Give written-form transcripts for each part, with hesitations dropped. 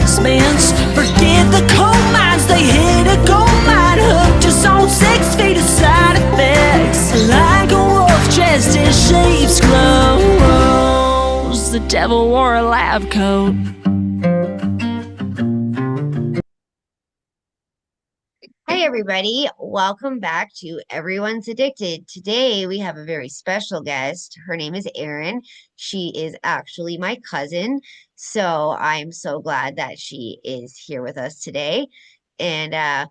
dispense. Forget the coal mines, they hit a gold mine. Hooked us on 6 feet of side effects. Like a wolf dressed in sheep's clothes, the devil wore a lab coat. Hey everybody, welcome back to Everyone's Addicted. Today we have a very special guest. Her name is Eirinn. She is actually my cousin, so I'm so glad that she is here with us today. And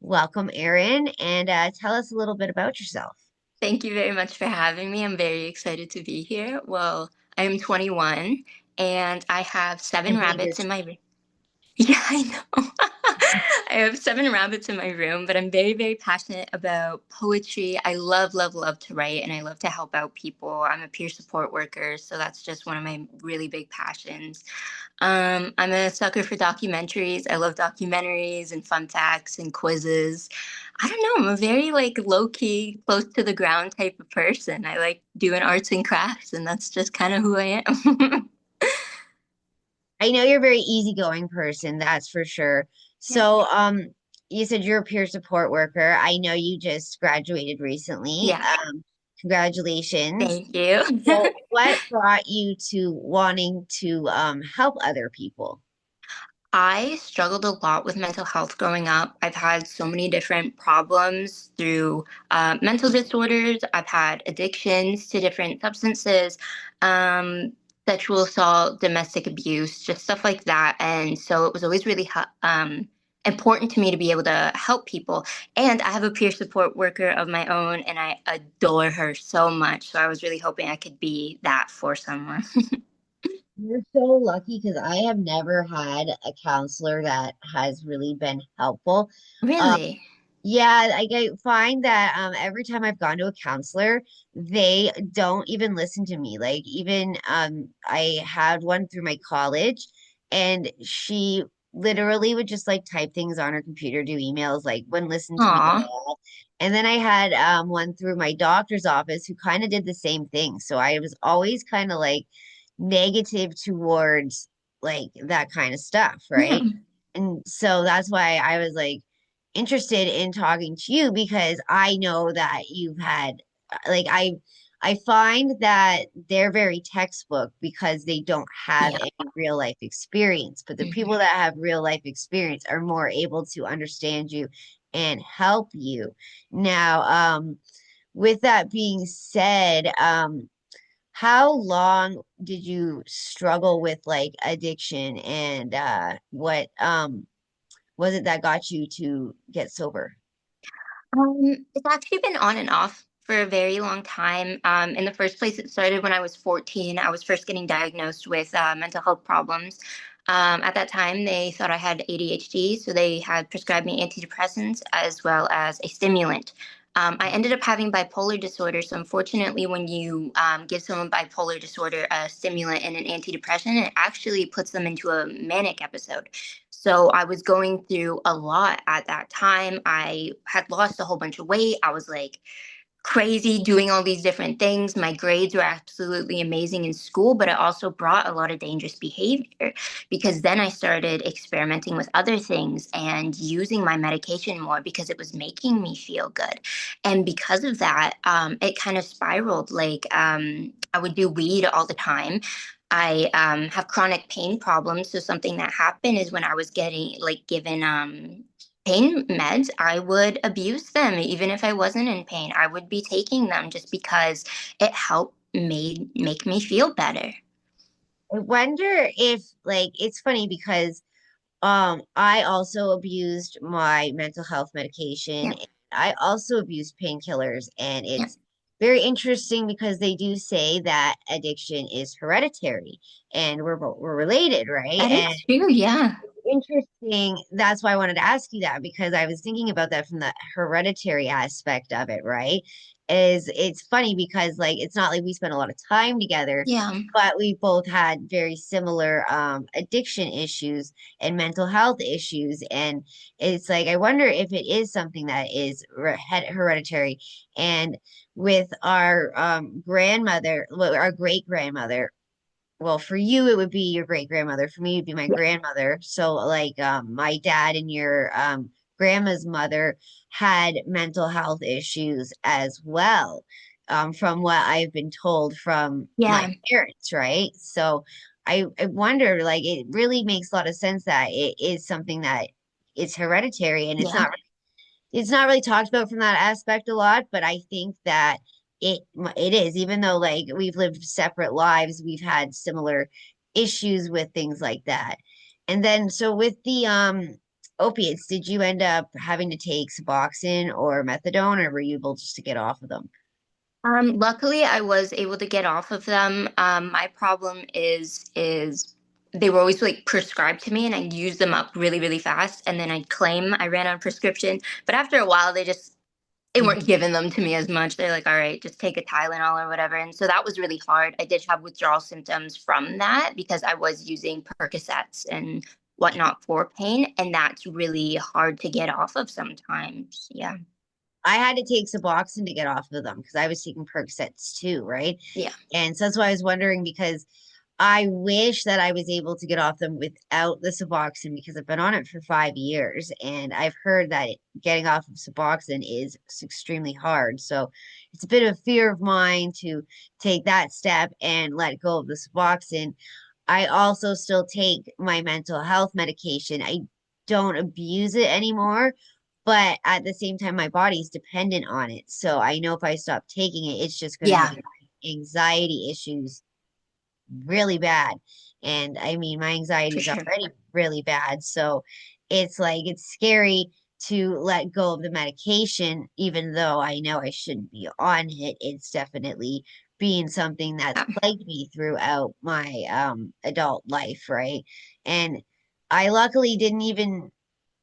welcome, Eirinn, and tell us a little bit about yourself. Thank you very much for having me. I'm very excited to be here. Well, I am 21 and I have I seven believe you're rabbits in my room. Yeah, I know. I have seven rabbits in my room, but I'm very, very passionate about poetry. I love, love, love to write and I love to help out people. I'm a peer support worker, so that's just one of my really big passions. I'm a sucker for documentaries. I love documentaries and fun facts and quizzes. I don't know. I'm a very like low key, close to the ground type of person. I like doing arts and crafts, and that's just kind of who I am. I know you're a very easygoing person, that's for sure. Yeah. So, you said you're a peer support worker. I know you just graduated recently. Yeah. Congratulations. Thank you. So, what brought you to wanting to help other people? I struggled a lot with mental health growing up. I've had so many different problems through mental disorders. I've had addictions to different substances, um, sexual assault, domestic abuse, just stuff like that. And so it was always really important to me to be able to help people. And I have a peer support worker of my own, and I adore her so much. So I was really hoping I could be that for someone. You're so lucky because I have never had a counselor that has really been helpful. Um, Really? yeah, I find that every time I've gone to a counselor, they don't even listen to me. Like even I had one through my college, and she literally would just like type things on her computer, do emails, like wouldn't listen to me at Aw. all. And then I had one through my doctor's office who kind of did the same thing. So I was always kind of like negative towards like that kind of stuff, Yeah. right? And so that's why I was like interested in talking to you because I know that you've had like I find that they're very textbook because they don't have Yeah. any real life experience, but the people Mhm. that have real life experience are more able to understand you and help you. Now, with that being said, how long did you struggle with like addiction and what was it that got you to get sober? It's actually been on and off for a very long time. In the first place, it started when I was 14. I was first getting diagnosed with mental health problems. At that time, they thought I had ADHD, so they had prescribed me antidepressants as well as a stimulant. I ended up having bipolar disorder, so unfortunately, when you give someone bipolar disorder a stimulant and an antidepressant, it actually puts them into a manic episode. So I was going through a lot at that time. I had lost a whole bunch of weight. I was like crazy doing all these different things. My grades were absolutely amazing in school, but it also brought a lot of dangerous behavior because then I started experimenting with other things and using my medication more because it was making me feel good. And because of that, it kind of spiraled. I would do weed all the time. I have chronic pain problems. So something that happened is when I was getting like given pain meds, I would abuse them even if I wasn't in pain. I would be taking them just because it helped make me feel better. I wonder if like it's funny because I also abused my mental health medication. Yeah, And I also abused painkillers, and yeah. it's very interesting because they do say that addiction is hereditary, and we're related, right? That And is true. Yeah. interesting. That's why I wanted to ask you that because I was thinking about that from the hereditary aspect of it, right? Is it's funny because like it's not like we spent a lot of time together, Yeah. but we both had very similar addiction issues and mental health issues. And it's like I wonder if it is something that is hereditary. And with our grandmother, well, our great grandmother, well, for you it would be your great grandmother. For me, it'd be my grandmother. So like my dad and your grandma's mother had mental health issues as well. From what I've been told from my Yeah, parents, right? So I wonder, like, it really makes a lot of sense that it is something that is hereditary, and yeah, it's not really talked about from that aspect a lot, but I think that it is, even though like we've lived separate lives, we've had similar issues with things like that. And then so with the opiates, did you end up having to take Suboxone or methadone, or were you able just to get off of them? Luckily, I was able to get off of them. My problem is they were always like prescribed to me, and I'd use them up really, really fast, and then I'd claim I ran out of prescription. But after a while, they weren't giving them to me as much. They're like, all right, just take a Tylenol or whatever. And so that was really hard. I did have withdrawal symptoms from that because I was using Percocets and whatnot for pain, and that's really hard to get off of sometimes. Yeah, I had to take Suboxone to get off of them because I was taking Percocets too, right? yeah, And so that's why I was wondering, because I wish that I was able to get off them without the Suboxone, because I've been on it for 5 years and I've heard that getting off of Suboxone is extremely hard. So it's a bit of fear of mine to take that step and let go of the Suboxone. I also still take my mental health medication. I don't abuse it anymore, but at the same time, my body's dependent on it. So I know if I stop taking it, it's just going to yeah, make my anxiety issues really bad. And I mean, my anxiety for is sure. already really bad. So it's like, it's scary to let go of the medication, even though I know I shouldn't be on it. It's definitely being something that's Yeah, plagued me throughout my adult life, right? And I luckily didn't even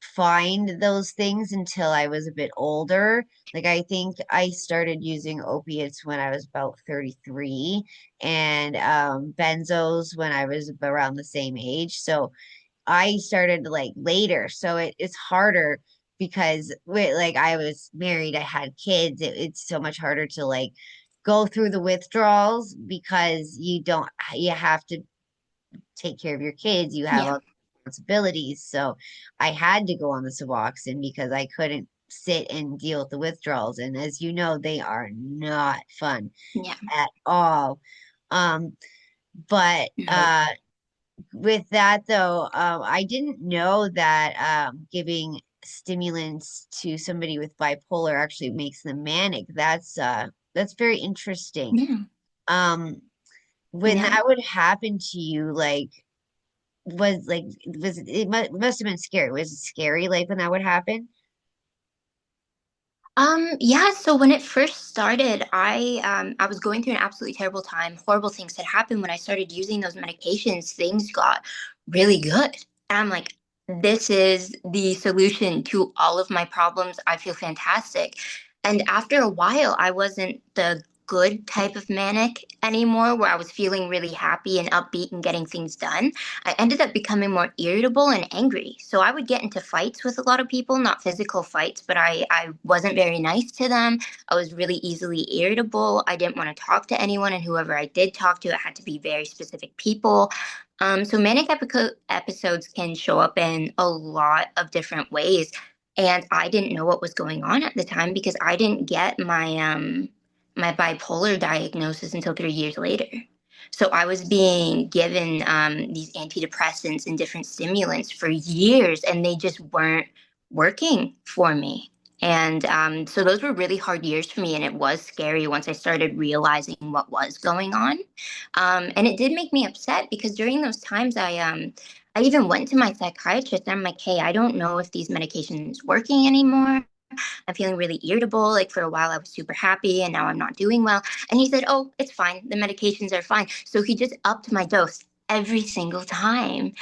find those things until I was a bit older. Like I think I started using opiates when I was about 33, and benzos when I was around the same age. So I started like later. So it's harder because like I was married, I had kids. It's so much harder to like go through the withdrawals because you have to take care of your kids, you have yeah, other responsibilities. So I had to go on the Suboxone because I couldn't sit and deal with the withdrawals. And as you know, they are not fun yeah. at all. Um, but No. with that though, I didn't know that giving stimulants to somebody with bipolar actually makes them manic. That's very interesting. Yeah, Um, when yeah. that would happen to you, it must have been scary. Was it scary like when that would happen? Yeah, so when it first started, I was going through an absolutely terrible time. Horrible things had happened when I started using those medications. Things got really good. And I'm like, this is the solution to all of my problems. I feel fantastic. And after a while, I wasn't the good type of manic anymore, where I was feeling really happy and upbeat and getting things done. I ended up becoming more irritable and angry. So I would get into fights with a lot of people, not physical fights, but I wasn't very nice to them. I was really easily irritable. I didn't want to talk to anyone, and whoever I did talk to, it had to be very specific people. So manic episodes can show up in a lot of different ways. And I didn't know what was going on at the time because I didn't get my bipolar diagnosis until 3 years later. So I was being given these antidepressants and different stimulants for years, and they just weren't working for me. And so those were really hard years for me, and it was scary once I started realizing what was going on. And it did make me upset because during those times, I even went to my psychiatrist and I'm like, hey, I don't know if these medications working anymore. I'm feeling really irritable. Like for a while, I was super happy and now I'm not doing well. And he said, oh, it's fine. The medications are fine. So he just upped my dose every single time.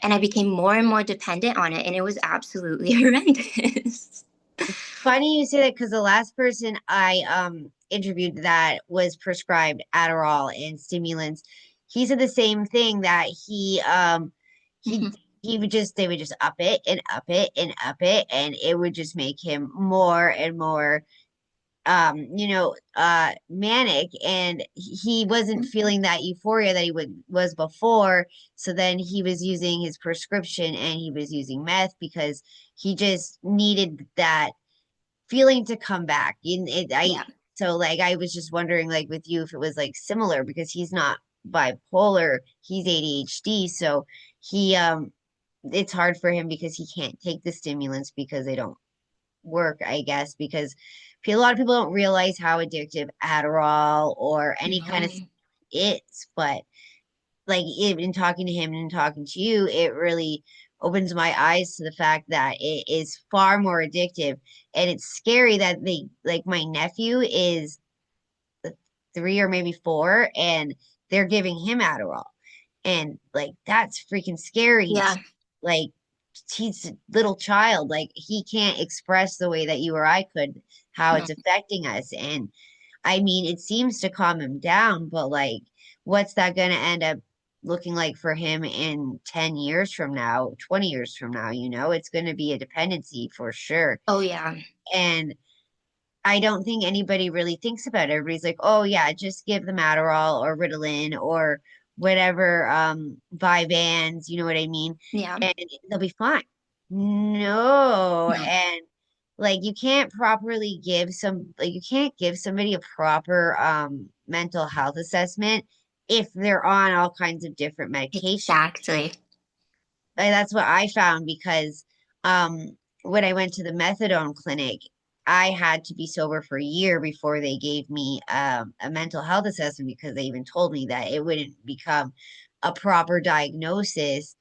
And I became more and more dependent on it. And it was absolutely horrendous. Funny you say that because the last person I interviewed that was prescribed Adderall and stimulants, he said the same thing, that he he would just they would just up it and up it and up it, and it would just make him more and more manic, and he wasn't feeling that euphoria that he was before. So then he was using his prescription and he was using meth because he just needed that feeling to come back. Yeah. So like I was just wondering like with you if it was like similar because he's not bipolar, he's ADHD, so he it's hard for him because he can't take the stimulants because they don't work, I guess, because a lot of people don't realize how addictive Adderall or any kind No. of is, but like in talking to him and talking to you, it really opens my eyes to the fact that it is far more addictive. And it's scary that they like my nephew is 3 or maybe 4 and they're giving him Adderall. And like that's freaking scary. Yeah. Like he's a little child, like he can't express the way that you or I could how No. it's affecting us. And I mean, it seems to calm him down, but like, what's that going to end up looking like for him in 10 years from now, 20 years from now? It's going to be a dependency for sure. Oh yeah. And I don't think anybody really thinks about it. Everybody's like, oh, yeah, just give them Adderall or Ritalin or whatever, Vyvanse, you know what I mean? Yeah. And they'll be fine. No. No. And like you can't give somebody a proper mental health assessment if they're on all kinds of different medications. Exactly. Like, that's what I found because when I went to the methadone clinic, I had to be sober for a year before they gave me a mental health assessment because they even told me that it wouldn't become a proper diagnosis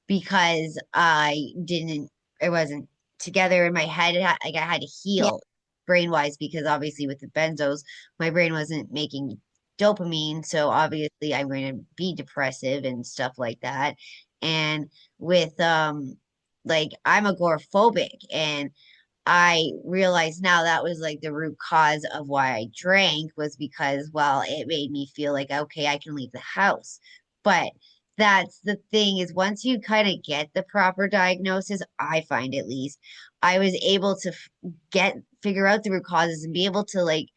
because it wasn't together in my head. Like I had to Yeah. heal brain wise because obviously with the benzos, my brain wasn't making dopamine. So obviously I'm going to be depressive and stuff like that. And with like I'm agoraphobic and I realize now that was like the root cause of why I drank was because, well, it made me feel like, okay, I can leave the house. But that's the thing is once you kind of get the proper diagnosis, I find at least, I was able to figure out the root causes and be able to like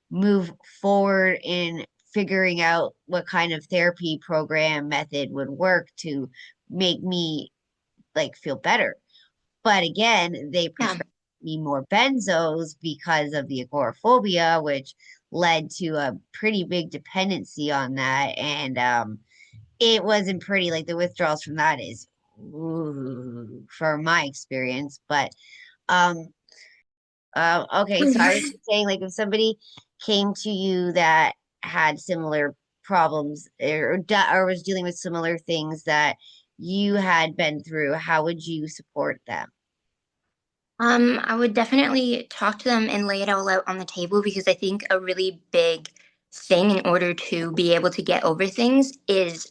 move forward in figuring out what kind of therapy program method would work to make me like feel better. But again, they Yeah. prescribed me more benzos because of the agoraphobia, which led to a pretty big dependency on that. And it wasn't pretty. Like the withdrawals from that is, ooh, from my experience. But um, okay, so I was just saying, like, if somebody came to you that had similar problems or was dealing with similar things that you had been through, how would you support them? I would definitely talk to them and lay it all out on the table because I think a really big thing in order to be able to get over things is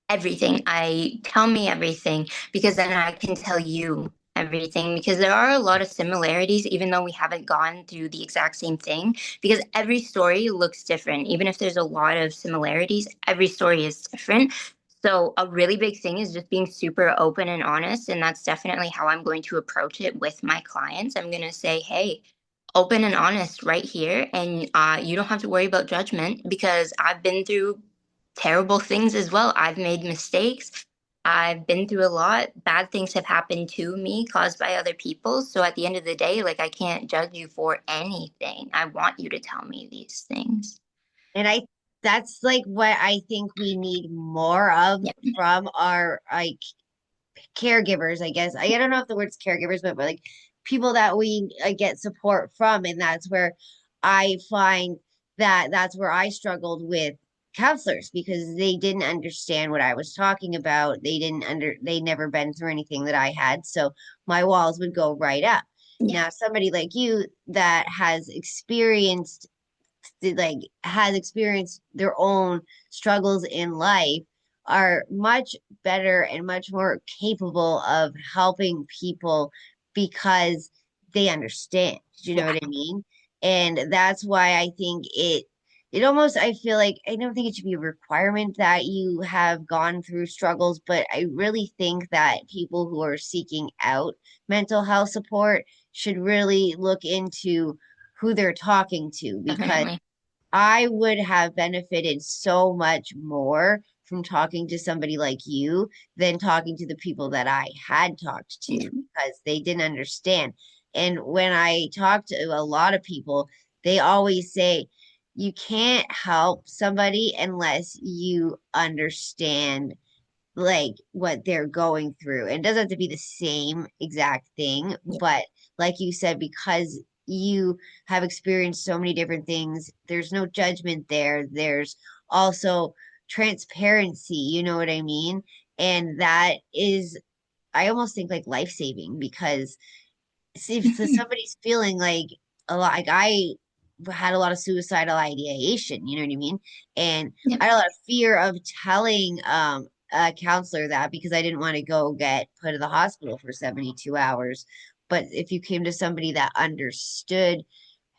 everything. I tell me everything because then I can tell you everything because there are a lot of similarities even though we haven't gone through the exact same thing because every story looks different. Even if there's a lot of similarities, every story is different. So a really big thing is just being super open and honest, and that's definitely how I'm going to approach it with my clients. I'm going to say, "Hey, open and honest right here, and you don't have to worry about judgment because I've been through terrible things as well. I've made mistakes. I've been through a lot. Bad things have happened to me caused by other people. So at the end of the day, like I can't judge you for anything. I want you to tell me these things." And that's like what I think we need more of Yeah. from our like caregivers, I guess. I don't know if the word's caregivers, but like people that we get support from. And that's where I find that that's where I struggled with counselors because they didn't understand what I was talking about. They never been through anything that I had. So my walls would go right up. Yeah. Now, somebody like you that has experienced their own struggles in life are much better and much more capable of helping people because they understand. Do you know Yeah. what I mean? And that's why I think it almost I feel like I don't think it should be a requirement that you have gone through struggles, but I really think that people who are seeking out mental health support should really look into who they're talking to, because Definitely. I would have benefited so much more from talking to somebody like you than talking to the people that I had talked Yeah. to because they didn't understand. And when I talk to a lot of people, they always say, you can't help somebody unless you understand like what they're going through. And it doesn't have to be the same exact thing, Yeah. but like you said, because you have experienced so many different things, there's no judgment there. There's also transparency, you know what I mean? And that is, I almost think like life saving because if somebody's feeling like a lot, like I had a lot of suicidal ideation, you know what I mean? And Yeah. I had a lot of fear of telling a counselor that because I didn't want to go get put in the hospital for 72 hours. But if you came to somebody that understood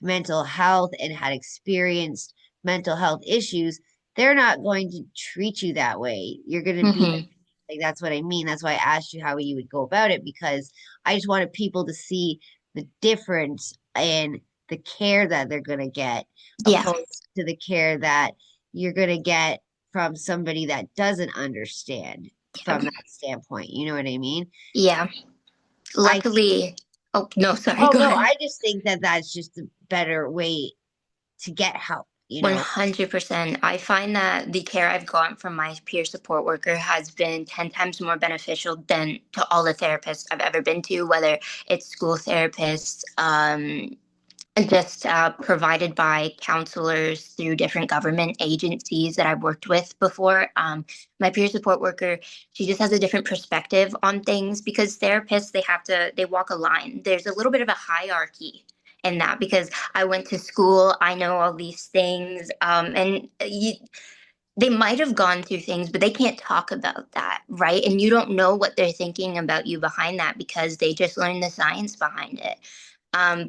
mental health and had experienced mental health issues, they're not going to treat you that way. You're going to be Hmm. like, that's what I mean. That's why I asked you how you would go about it because I just wanted people to see the difference in the care that they're going to get Yeah. opposed to the care that you're going to get from somebody that doesn't understand from Yeah. that standpoint. You know what I mean? Yeah. I Luckily, oh no, sorry, Oh go no, ahead. I just think that that's just a better way to get help, you know? 100%. I find that the care I've gotten from my peer support worker has been 10 times more beneficial than to all the therapists I've ever been to, whether it's school therapists, just provided by counselors through different government agencies that I've worked with before. My peer support worker, she just has a different perspective on things because therapists, they walk a line. There's a little bit of a hierarchy in that because I went to school, I know all these things, they might have gone through things, but they can't talk about that, right? And you don't know what they're thinking about you behind that because they just learned the science behind it.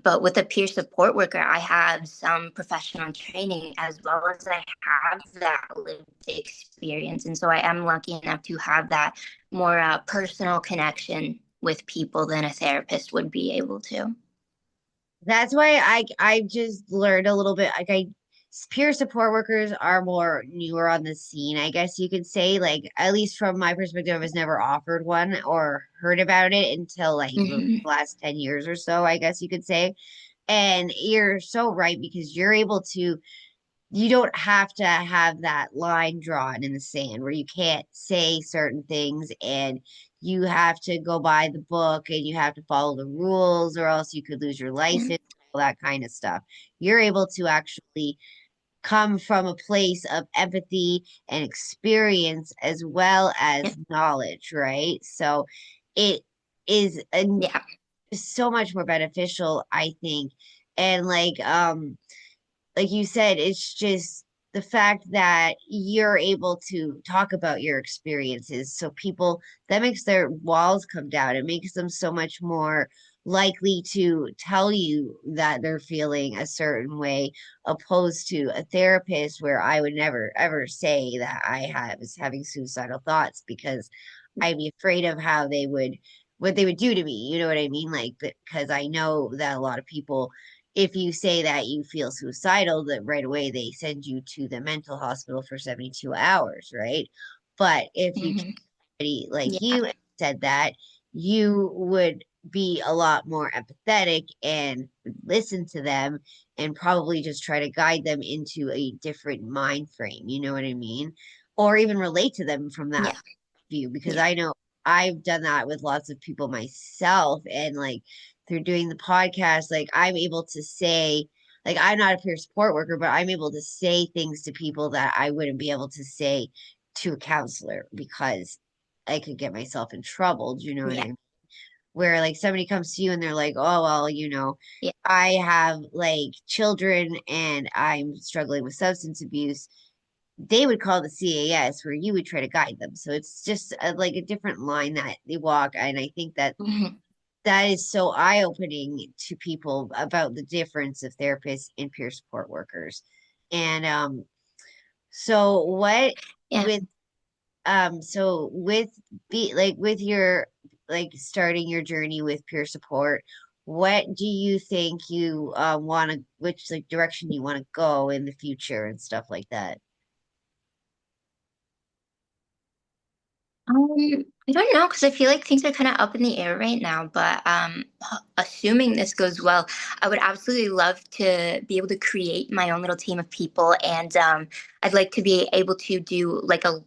But with a peer support worker, I have some professional training as well as I have that lived experience. And so I am lucky enough to have that more personal connection with people than a therapist would be able to. That's why I just learned a little bit like I peer support workers are more newer on the scene, I guess you could say. Like at least from my perspective, I was never offered one or heard about it until like the Hmm. last 10 years or so, I guess you could say. And you're so right because you're able to you don't have to have that line drawn in the sand where you can't say certain things and you have to go by the book and you have to follow the rules or else you could lose your Yeah. license, all that kind of stuff. You're able to actually come from a place of empathy and experience as well Yeah. as knowledge, right? So it is Yeah. so much more beneficial, I think. And like you said, it's just the fact that you're able to talk about your experiences. So people, that makes their walls come down. It makes them so much more likely to tell you that they're feeling a certain way, opposed to a therapist where I would never ever say that was having suicidal thoughts because I'd be afraid of how they would what they would do to me. You know what I mean? Like because I know that a lot of people if you say that you feel suicidal, that right away they send you to the mental hospital for 72 hours, right? But if you Hmm. somebody like Yeah. you said that, you would be a lot more empathetic and listen to them and probably just try to guide them into a different mind frame. You know what I mean? Or even relate to them from that Yeah. view, because Yeah. I know I've done that with lots of people myself. And like through doing the podcast, like I'm able to say, like I'm not a peer support worker, but I'm able to say things to people that I wouldn't be able to say to a counselor because I could get myself in trouble. Do you know what I Yeah. mean? Where like somebody comes to you and they're like, oh, well, Yeah. I have like children and I'm struggling with substance abuse. They would call the CAS where you would try to guide them. So it's just like a different line that they walk. And I think that Hmm. that is so eye-opening to people about the difference of therapists and peer support workers. And so what Yeah. with with be like with your like starting your journey with peer support, what do you think you want to, which like direction you want to go in the future and stuff like that? I don't know because I feel like things are kind of up in the air right now, but assuming this goes well, I would absolutely love to be able to create my own little team of people, and I'd like to be able to do like a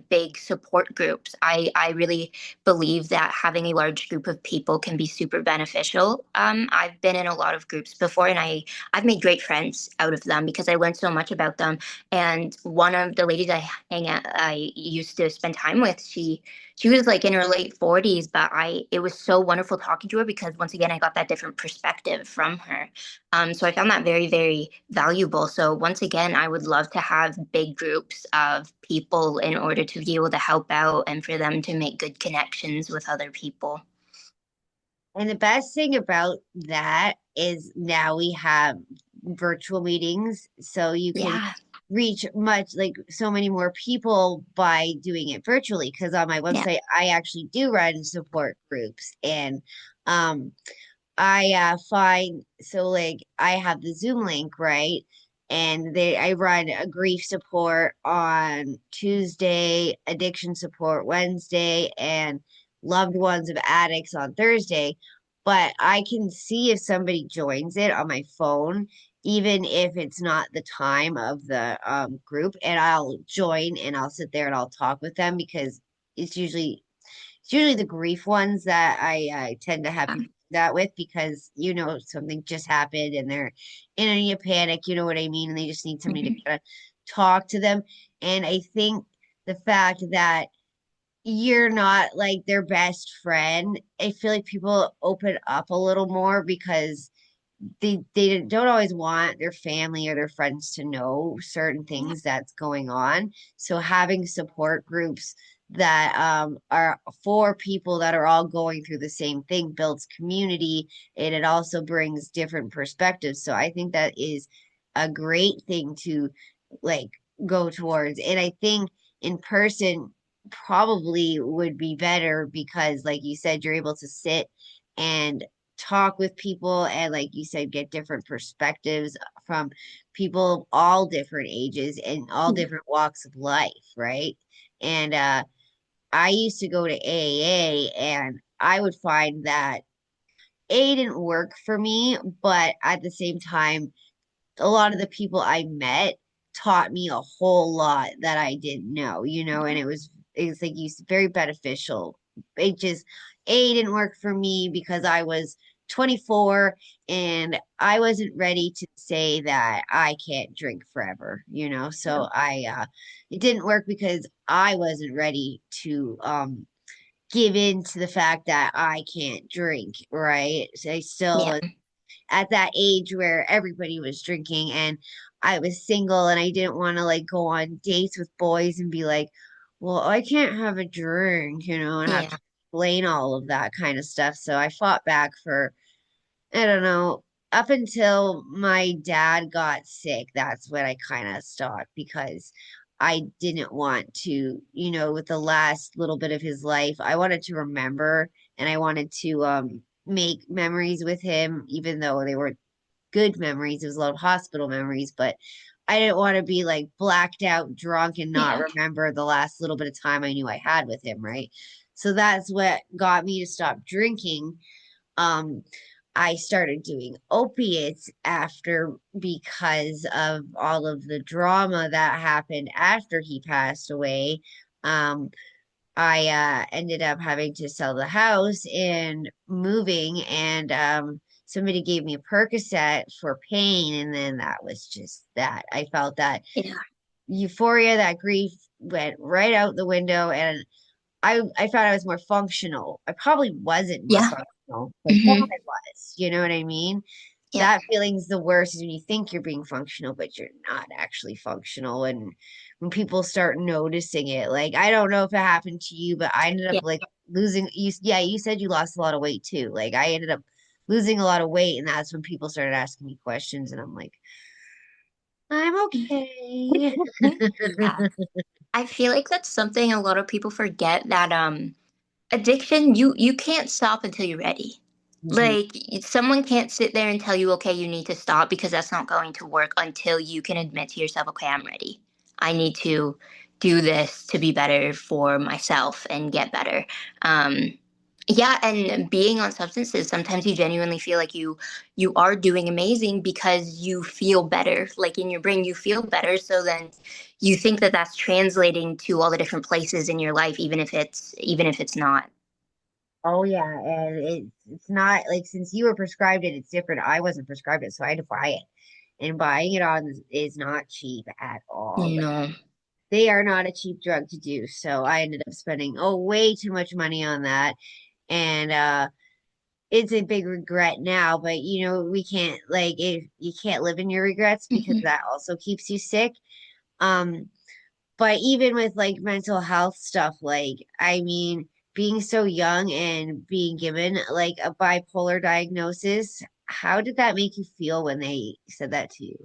big support groups. I really believe that having a large group of people can be super beneficial. I've been in a lot of groups before, and I've made great friends out of them because I learned so much about them. And one of the ladies I used to spend time with, she was like in her late 40s, but it was so wonderful talking to her because once again I got that different perspective from her. So I found that very, very valuable. So once again, I would love to have big groups of people in order to be able to help out and for them to make good connections with other people. And the best thing about that is now we have virtual meetings, so you can Yeah, reach much like so many more people by doing it virtually. Because on my yeah, website, I actually do run support groups, and um, I find so like I have the Zoom link, right? And I run a grief support on Tuesday, addiction support Wednesday, and loved ones of addicts on Thursday. But I can see if somebody joins it on my phone, even if it's not the time of the group, and I'll join and I'll sit there and I'll talk with them because it's usually the grief ones that I tend to have people do that with because something just happened and they're in a panic, you know what I mean, and they just need somebody to mhm, kind of talk to them. And I think the fact that you're not like their best friend, I feel like people open up a little more because they don't always want their family or their friends to know certain yeah, things that's going on. So having support groups that are for people that are all going through the same thing builds community, and it also brings different perspectives. So I think that is a great thing to like go towards. And I think in person probably would be better because like you said, you're able to sit and talk with people and like you said get different perspectives from people of all different ages and all yeah, different walks of life, right? And I used to go to AA, and I would find that A didn't work for me, but at the same time a lot of the people I met taught me a whole lot that I didn't know, and it was like you very beneficial. It just A didn't work for me because I was 24 and I wasn't ready to say that I can't drink forever. yeah, So I it didn't work because I wasn't ready to give in to the fact that I can't drink, right? So I still yeah, at that age where everybody was drinking and I was single and I didn't want to like go on dates with boys and be like, well, I can't have a drink, and have yeah, to explain all of that kind of stuff. So I fought back for, I don't know, up until my dad got sick. That's when I kind of stopped because I didn't want to, with the last little bit of his life, I wanted to remember and I wanted to make memories with him, even though they were good memories. It was a lot of hospital memories, but I didn't want to be like blacked out drunk and not yeah, remember the last little bit of time I knew I had with him, right? So that's what got me to stop drinking. Um, I started doing opiates after because of all of the drama that happened after he passed away. Um, I ended up having to sell the house and moving, and somebody gave me a Percocet for pain, and then that was just that. I felt that yeah, euphoria, that grief went right out the window, and I found I was more functional. I probably wasn't more yeah, functional, but thought hmm, I was. You know what I mean? yeah, That feeling's the worst is when you think you're being functional, but you're not actually functional. And when people start noticing it, like I don't know if it happened to you, but I ended up yeah. like losing you. Yeah, you said you lost a lot of weight too. Like I ended up losing a lot of weight, and that's when people started asking me questions, and I'm like, I'm okay. Yeah. I feel like that's something a lot of people forget that addiction you can't stop until you're ready. Mhm. Like, someone can't sit there and tell you, okay, you need to stop, because that's not going to work until you can admit to yourself, okay, I'm ready. I need to do this to be better for myself and get better. Um, yeah, and being on substances, sometimes you genuinely feel like you are doing amazing because you feel better. Like, in your brain, you feel better. So then you think that that's translating to all the different places in your life, even if it's not. Oh yeah, and it's not like since you were prescribed it, it's different. I wasn't prescribed it, so I had to buy it. And buying it on is not cheap at all. Like, No. they are not a cheap drug to do. So I ended up spending way too much money on that. And it's a big regret now, but we can't like if you can't live in your regrets because Hmm. that also keeps you sick. Um, but even with like mental health stuff, like I mean, being so young and being given like a bipolar diagnosis, how did that make you feel when they said that to you?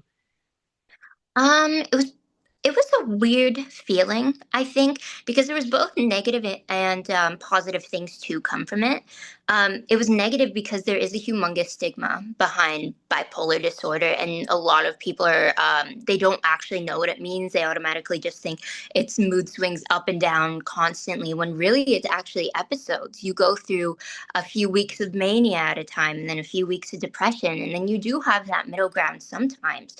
It was a weird feeling, I think, because there was both negative and positive things to come from it. It was negative because there is a humongous stigma behind bipolar disorder, and a lot of people they don't actually know what it means. They automatically just think it's mood swings up and down constantly, when really it's actually episodes. You go through a few weeks of mania at a time, and then a few weeks of depression, and then you do have that middle ground sometimes.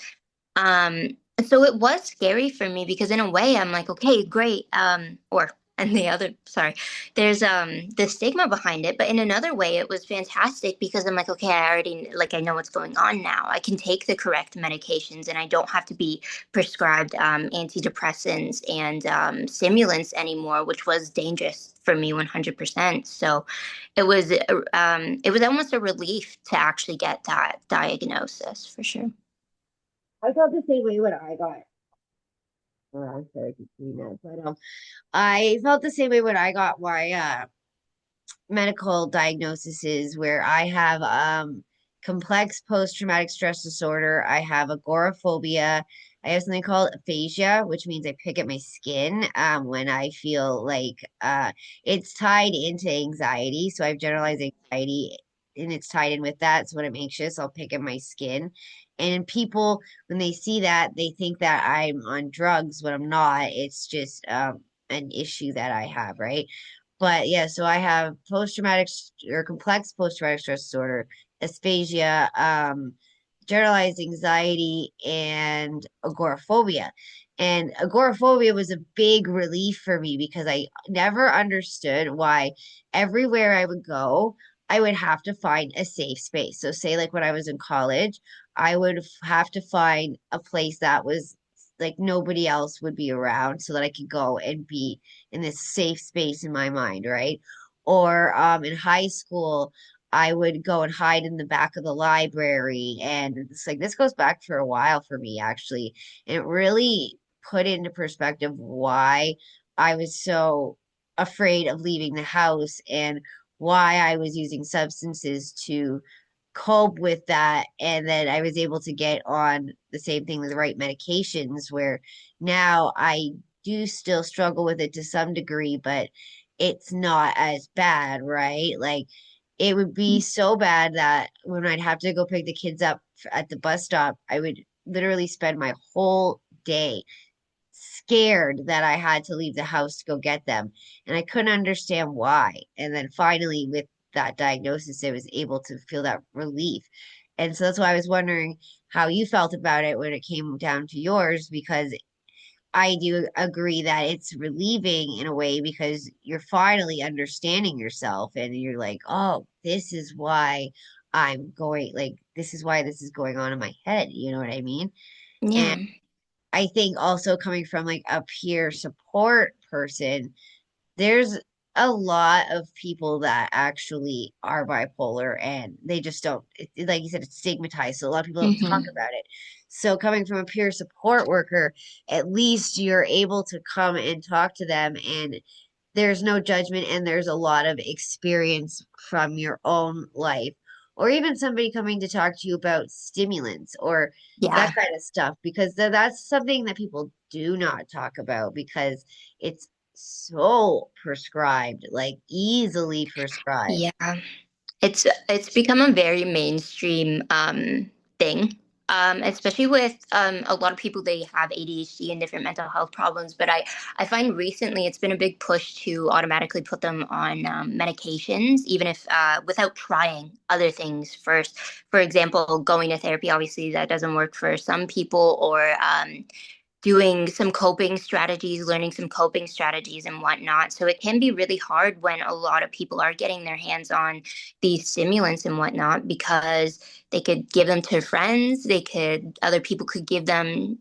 Um, so it was scary for me, because in a way I'm like, okay, great. And the other, sorry, there's the stigma behind it, but in another way it was fantastic, because I'm like, okay, I already, like, I know what's going on now. I can take the correct medications, and I don't have to be prescribed antidepressants and stimulants anymore, which was dangerous for me 100%. So it was almost a relief to actually get that diagnosis, for sure. I felt the same way when I got. Oh, I'm sorry, I keep doing that, but I felt the same way when I got my medical diagnoses where I have complex post-traumatic stress disorder. I have agoraphobia. I have something called aphasia, which means I pick at my skin when I feel like it's tied into anxiety. So I have generalized anxiety and it's tied in with that. So when I'm anxious, I'll pick at my skin. And people, when they see that, they think that I'm on drugs when I'm not. It's just an issue that I have, right? But yeah, so I have or complex post-traumatic stress disorder, aphasia, generalized anxiety, and agoraphobia. And agoraphobia was a big relief for me because I never understood why everywhere I would go, I would have to find a safe space. So, say, like when I was in college, I would have to find a place that was like nobody else would be around so that I could go and be in this safe space in my mind, right? Or in high school, I would go and hide in the back of the library. And it's like this goes back for a while for me, actually. And it really put into perspective why I was so afraid of leaving the house and why I was using substances to cope with that. And then I was able to get on the same thing with the right medications where now I do still struggle with it to some degree, but it's not as bad, right? Like it would be so bad that when I'd have to go pick the kids up at the bus stop, I would literally spend my whole day scared that I had to leave the house to go get them. And I couldn't understand why. And then finally, with that diagnosis, I was able to feel that relief. And so that's why I was wondering how you felt about it when it came down to yours, because I do agree that it's relieving in a way because you're finally understanding yourself and you're like, oh, this is why this is why this is going on in my head. You know what I mean? And Yeah. I think also coming from like a peer support person, there's a lot of people that actually are bipolar and they just don't, like you said, it's stigmatized. So a lot of people don't talk Hmm. about it. So coming from a peer support worker, at least you're able to come and talk to them and there's no judgment and there's a lot of experience from your own life or even somebody coming to talk to you about stimulants or that Yeah. kind of stuff because that's something that people do not talk about because it's so prescribed, like easily prescribed. Yeah. It's become a very mainstream thing, especially with a lot of people. They have ADHD and different mental health problems, but I find recently it's been a big push to automatically put them on medications, even if without trying other things first. For example, going to therapy, obviously that doesn't work for some people, or doing some coping strategies, learning some coping strategies and whatnot. So it can be really hard when a lot of people are getting their hands on these stimulants and whatnot, because they could give them to friends, other people could give them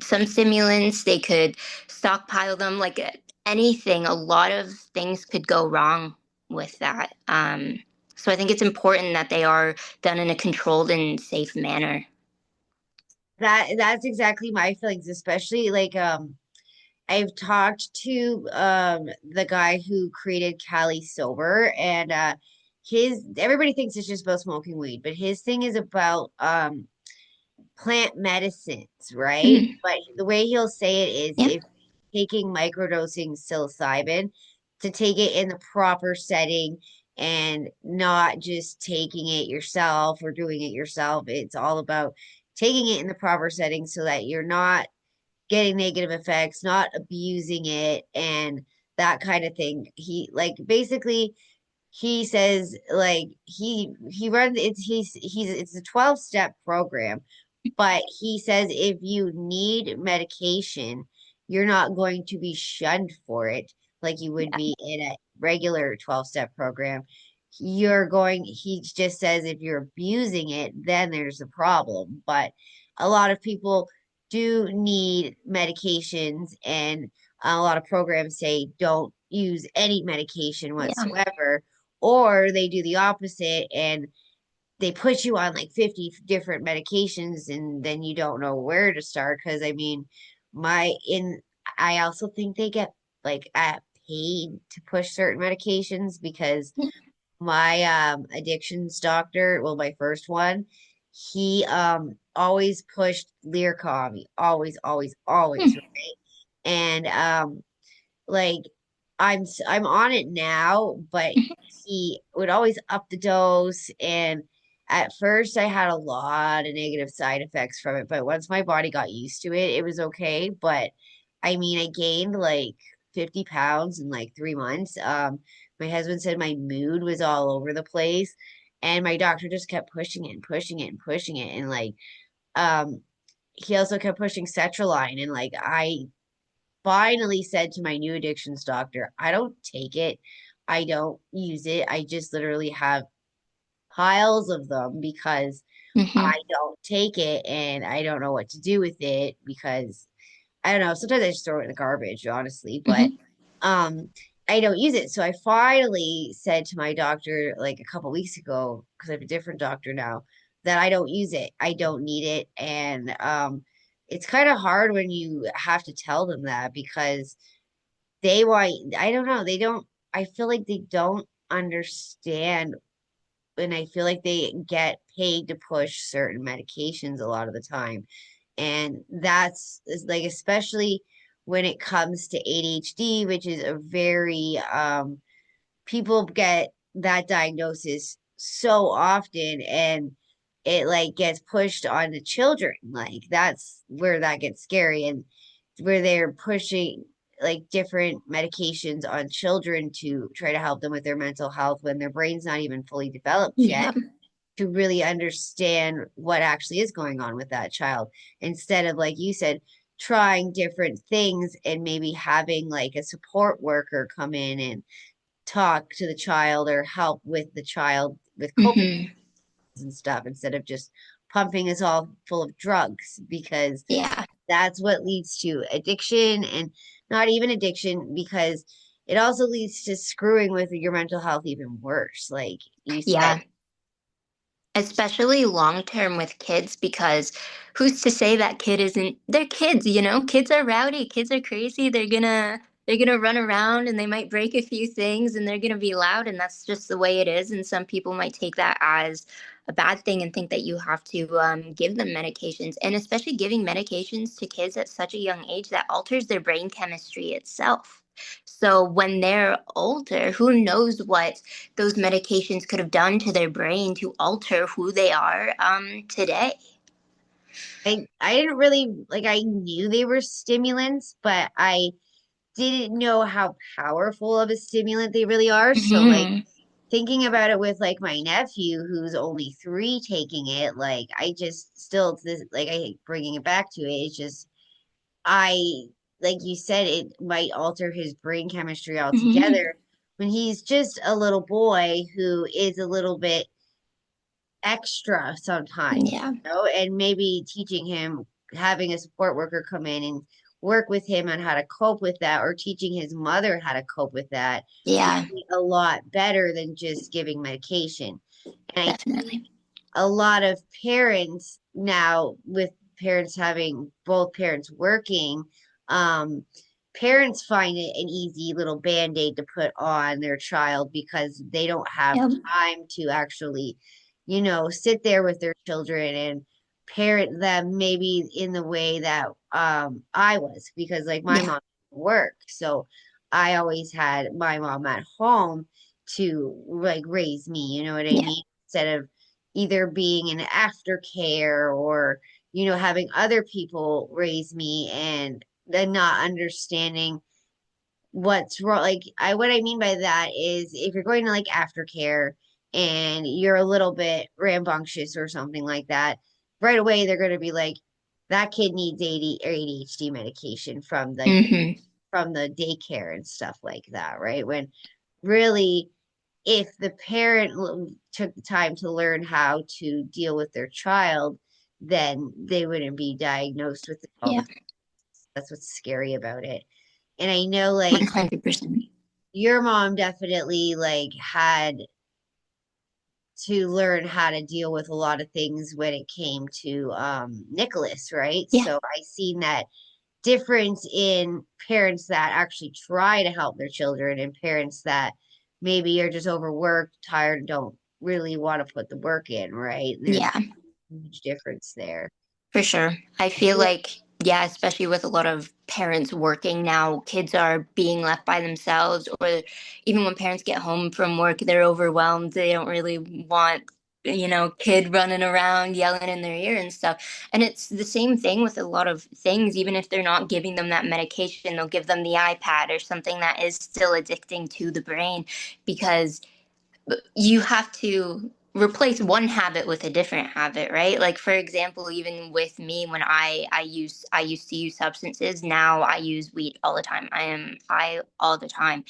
some stimulants, they could stockpile them, like anything. A lot of things could go wrong with that. So I think it's important that they are done in a controlled and safe manner. That's exactly my feelings, especially like I've talked to the guy who created Cali Sober, and his everybody thinks it's just about smoking weed, but his thing is about plant medicines, right? Mm, But the way he'll say it is yeah. if taking microdosing psilocybin, to take it in the proper setting and not just taking it yourself or doing it yourself. It's all about taking it in the proper setting so that you're not getting negative effects, not abusing it, and that kind of thing. He like basically he says like he runs he's it's a 12-step program, but he says if you need medication, you're not going to be shunned for it like you would be in a regular 12-step program. He just says if you're abusing it, then there's a problem. But a lot of people do need medications, and a lot of programs say don't use any medication Yeah. whatsoever, or they do the opposite and they put you on like 50 different medications and then you don't know where to start. Because I mean, my in I also think they get like paid to push certain medications, because my addictions doctor, well, my first one, he always pushed Lyrica on me, always, Mm, right? And like I'm on it now, but he would always up the dose, and at first I had a lot of negative side effects from it, but once my body got used to it, it was okay. But I mean, I gained like 50 pounds in like 3 months. My husband said my mood was all over the place, and my doctor just kept pushing it and pushing it and pushing it, and like um he also kept pushing sertraline, and like I finally said to my new addictions doctor, I don't take it. I don't use it. I just literally have piles of them because I mhm, don't take it and I don't know what to do with it, because I don't know. Sometimes I just throw it in the garbage, honestly, but mhm. um I don't use it. So I finally said to my doctor like a couple weeks ago, because I have a different doctor now, that I don't use it. I don't need it. And it's kind of hard when you have to tell them that, because they want, I don't know, they don't, I feel like they don't understand, and I feel like they get paid to push certain medications a lot of the time. And that's is like, especially when it comes to ADHD, which is a very people get that diagnosis so often, and it like gets pushed on the children. Like that's where that gets scary, and where they're pushing like different medications on children to try to help them with their mental health when their brain's not even fully developed yet Yeah. to really understand what actually is going on with that child, instead of like you said, trying different things and maybe having like a support worker come in and talk to the child or help with the child with coping Mhm. and stuff, instead of just pumping us all full of drugs, because Yeah. that's what leads to addiction, and not even addiction, because it also leads to screwing with your mental health even worse, like you said. Yeah. Especially long term with kids, because who's to say that kid isn't, they're kids, kids are rowdy, kids are crazy, they're gonna run around and they might break a few things and they're gonna be loud, and that's just the way it is. And some people might take that as a bad thing and think that you have to give them medications, and especially giving medications to kids at such a young age, that alters their brain chemistry itself. So when they're older, who knows what those medications could have done to their brain to alter who they are today. I didn't really like I knew they were stimulants, but I didn't know how powerful of a stimulant they really are. So like Hmm. thinking about it with like my nephew who's only 3 taking it, like I just still this like I hate bringing it back to it. It's just I like you said, it might alter his brain chemistry Hmm. altogether when he's just a little boy who is a little bit extra sometimes, Yeah. and maybe teaching him, having a support worker come in and work with him on how to cope with that, or teaching his mother how to cope with that would Yeah, be a lot better than just giving medication. And I think definitely. a lot of parents now, with parents having both parents working, um, parents find it an easy little band-aid to put on their child because they don't have Yep. time to actually, sit there with their children and parent them maybe in the way that I was, because like my Yeah. mom worked. So I always had my mom at home to like raise me, you know what I Yeah. mean? Instead of either being in aftercare or having other people raise me and then not understanding what's wrong. Like what I mean by that is if you're going to like aftercare and you're a little bit rambunctious or something like that, right away they're going to be like, that kid needs ADHD medication from Hmm. the daycare and stuff like that, right? When really, if the parent took the time to learn how to deal with their child, then they wouldn't be diagnosed with all Yeah. the. That's what's scary about it. And I know like 100%. your mom definitely like had to learn how to deal with a lot of things when it came to Nicholas, right? Yeah. So I seen that difference in parents that actually try to help their children and parents that maybe are just overworked, tired, and don't really want to put the work in, right? There's Yeah. a huge difference there. For sure. I feel like, yeah, especially with a lot of parents working now, kids are being left by themselves, or even when parents get home from work, they're overwhelmed. They don't really want, kid running around yelling in their ear and stuff. And it's the same thing with a lot of things. Even if they're not giving them that medication, they'll give them the iPad or something that is still addicting to the brain because you have to replace one habit with a different habit, right? Like for example, even with me, when I used to use substances, now I use weed all the time. I am high all the time.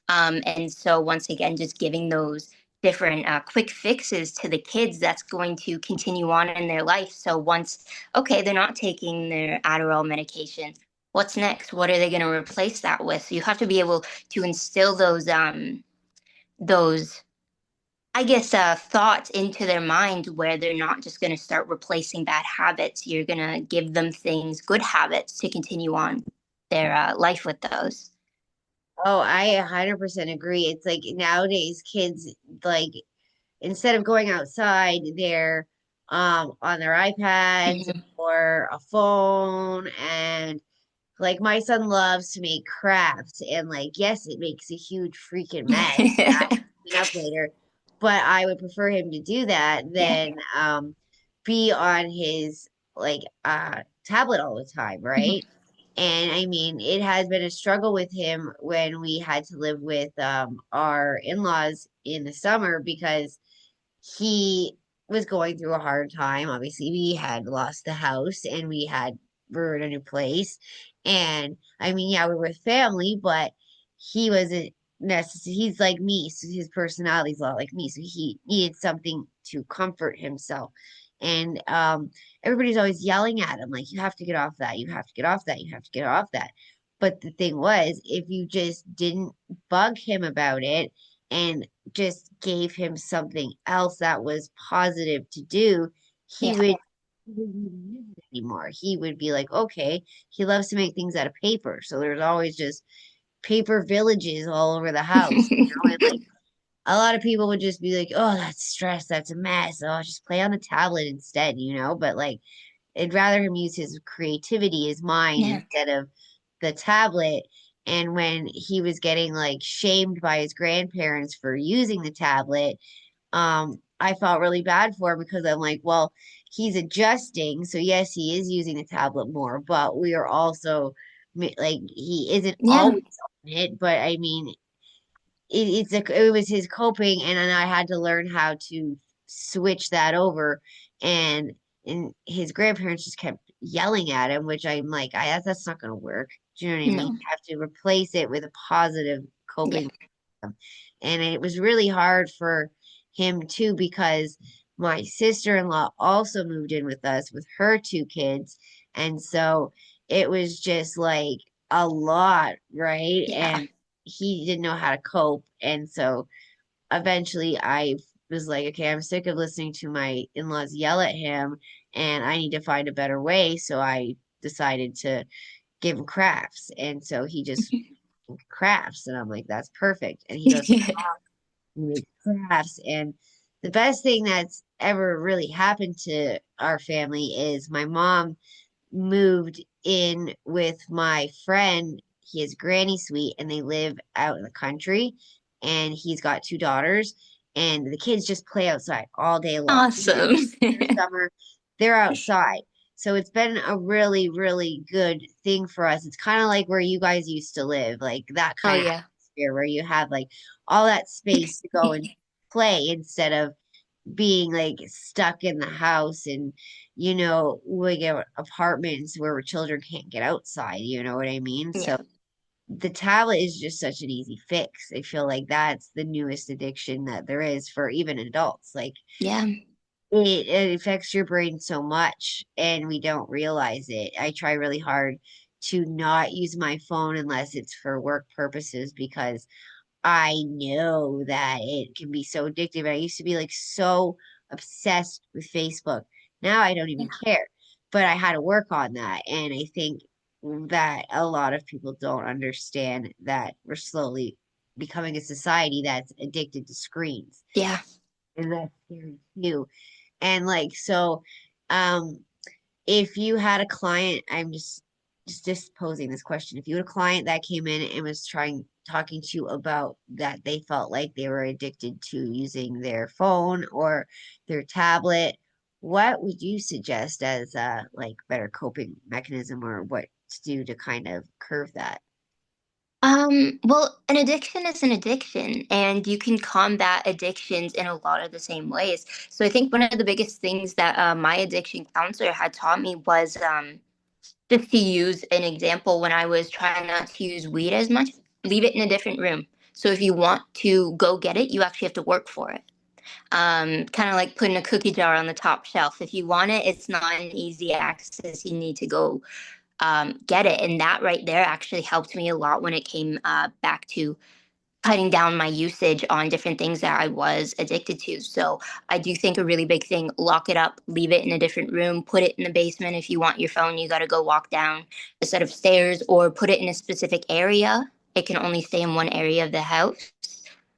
And so once again, just giving those different quick fixes to the kids, that's going to continue on in their life. So once, okay, they're not taking their Adderall medication, what's next? What are they going to replace that with? So you have to be able to instill those I guess, thoughts into their mind where they're not just going to start replacing bad habits. You're going to give them things, good habits to continue on their life with those. Oh, I 100% agree. It's like nowadays kids, like, instead of going outside, they're on their iPads Hmm. or a phone. And like my son loves to make crafts, and like yes, it makes a huge freaking mess. I clean up later, but I would prefer him to do that Yeah. than be on his like tablet all the time, Hmm. right? And I mean, it has been a struggle with him when we had to live with our in-laws in the summer because he was going through a hard time. Obviously, we had lost the house and we were in a new place. And I mean, yeah, we were with family, but he wasn't necessary. He's like me, so his personality's a lot like me. So he needed something to comfort himself. And everybody's always yelling at him, like, you have to get off that, you have to get off that, you have to get off that. But the thing was, if you just didn't bug him about it and just gave him something else that was positive to do, he Yeah. would he wouldn't use it anymore. He would be like, okay, he loves to make things out of paper. So there's always just paper villages all over the house, and like a lot of people would just be like, oh, that's stress, that's a mess. Oh, I'll just play on the tablet instead. But like I'd rather him use his creativity, his mind Yeah. instead of the tablet. And when he was getting like shamed by his grandparents for using the tablet, I felt really bad for him because I'm like, well, he's adjusting. So yes, he is using the tablet more, but we are also like he isn't Yeah. always on it. But I mean, it was his coping, and then I had to learn how to switch that over. And his grandparents just kept yelling at him, which I'm like, that's not going to work. Do you know what I mean? No. You have to replace it with a positive Yeah. coping. And it was really hard for him too because my sister-in-law also moved in with us with her two kids. And so it was just like a lot, right? Yeah. And he didn't know how to cope. And so eventually I was like, okay, I'm sick of listening to my in-laws yell at him and I need to find a better way. So I decided to give him crafts. And so he just crafts and I'm like, that's perfect. And he goes, Yeah. we make crafts. And the best thing that's ever really happened to our family is my mom moved in with my friend. He has granny suite and they live out in the country. And he's got two daughters. And the kids just play outside all day long. Awesome. Summer, they're outside. So it's been a really, really good thing for us. It's kind of like where you guys used to live, like that Oh kind of yeah. atmosphere where you have like all that space to go and play instead of being like stuck in the house and we get apartments where children can't get outside, you know what I mean? So Yeah. the tablet is just such an easy fix. I feel like that's the newest addiction that there is for even adults. Like Yeah. it affects your brain so much and we don't realize it. I try really hard to not use my phone unless it's for work purposes because I know that it can be so addictive. I used to be like so obsessed with Facebook. Now I don't even care. But I had to work on that. And I think that a lot of people don't understand that we're slowly becoming a society that's addicted to screens. Yeah. And that's scary too. And like so um if you had a client, I'm just posing this question. If you had a client that came in and was talking to you about that they felt like they were addicted to using their phone or their tablet, what would you suggest as a like better coping mechanism or what to do to kind of curve that? Well, an addiction is an addiction, and you can combat addictions in a lot of the same ways. So I think one of the biggest things that my addiction counselor had taught me was just to use an example when I was trying not to use weed as much, leave it in a different room. So if you want to go get it, you actually have to work for it. Kind of like putting a cookie jar on the top shelf. If you want it, it's not an easy access. You need to go get it. And that right there actually helped me a lot when it came back to cutting down my usage on different things that I was addicted to. So I do think a really big thing, lock it up, leave it in a different room, put it in the basement. If you want your phone, you got to go walk down a set of stairs or put it in a specific area. It can only stay in one area of the house.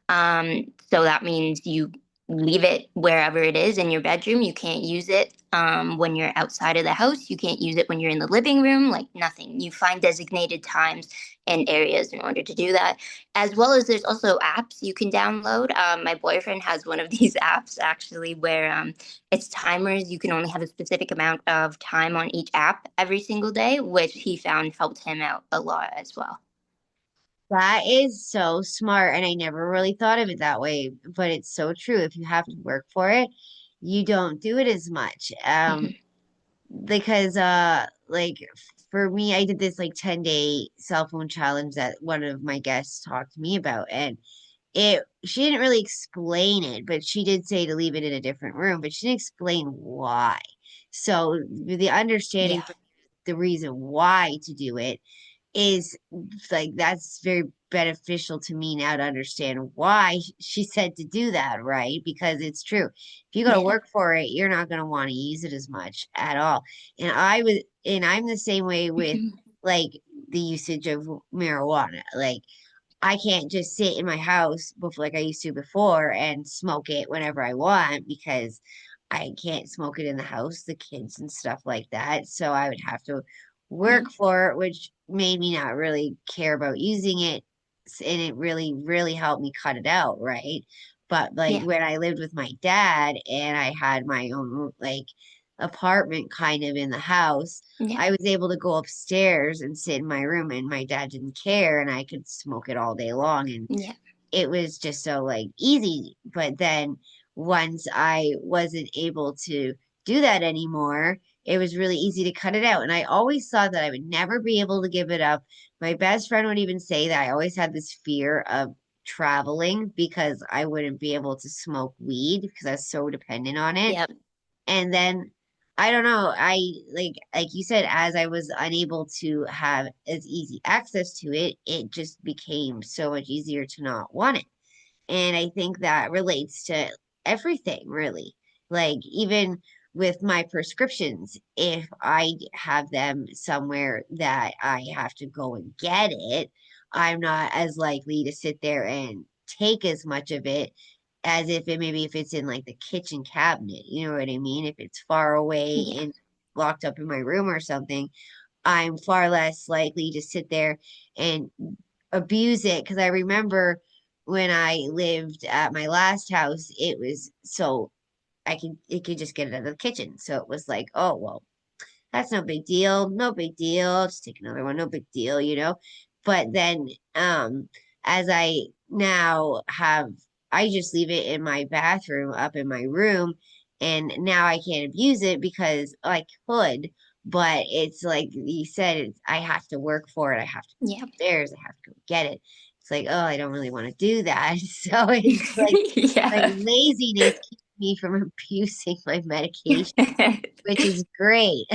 So that means you leave it wherever it is in your bedroom. You can't use it when you're outside of the house. You can't use it when you're in the living room, like nothing. You find designated times and areas in order to do that. As well as there's also apps you can download. My boyfriend has one of these apps actually where it's timers. You can only have a specific amount of time on each app every single day, which he found helped him out a lot as well. That is so smart, and I never really thought of it that way, but it's so true. If you have to work for it, you don't do it as much. Mhm. Because like for me, I did this like 10-day cell phone challenge that one of my guests talked to me about, and it she didn't really explain it, but she did say to leave it in a different room, but she didn't explain why. So the understanding Yeah. for the reason why to do it is like that's very beneficial to me now to understand why she said to do that, right? Because it's true. If you go to Yeah. work for it, you're not going to want to use it as much at all. And I'm the same way with Mhm. like the usage of marijuana. Like I can't just sit in my house before like I used to before and smoke it whenever I want because I can't smoke it in the house, the kids and stuff like that. So I would have to work for it, which made me not really care about using it. And it really, really helped me cut it out, right? But like Yeah. when I lived with my dad and I had my own like apartment kind of in the house, Yeah. I was able to go upstairs and sit in my room and my dad didn't care and I could smoke it all day long and Yeah. it was just so like easy. But then once I wasn't able to do that anymore, it was really easy to cut it out. And I always thought that I would never be able to give it up. My best friend would even say that I always had this fear of traveling because I wouldn't be able to smoke weed because I was so dependent on it. Yep. And then I don't know, I like you said, as I was unable to have as easy access to it, it just became so much easier to not want it. And I think that relates to everything, really. Like, even with my prescriptions, if I have them somewhere that I have to go and get it, I'm not as likely to sit there and take as much of it as if it maybe if it's in like the kitchen cabinet. You know what I mean? If it's far away Yeah. and locked up in my room or something, I'm far less likely to sit there and abuse it because I remember when I lived at my last house, it was so I could it could just get it out of the kitchen. So it was like, oh well, that's no big deal, no big deal. I'll just take another one, no big deal, you know. But then as I now have I just leave it in my bathroom up in my room and now I can't abuse it because I could, but it's like you said, I have to work for it. I have to go Yeah. upstairs, I have to go get it. It's like, oh, I don't really want to do that. So it's like Yeah. laziness keeps me from abusing my medication, which is great.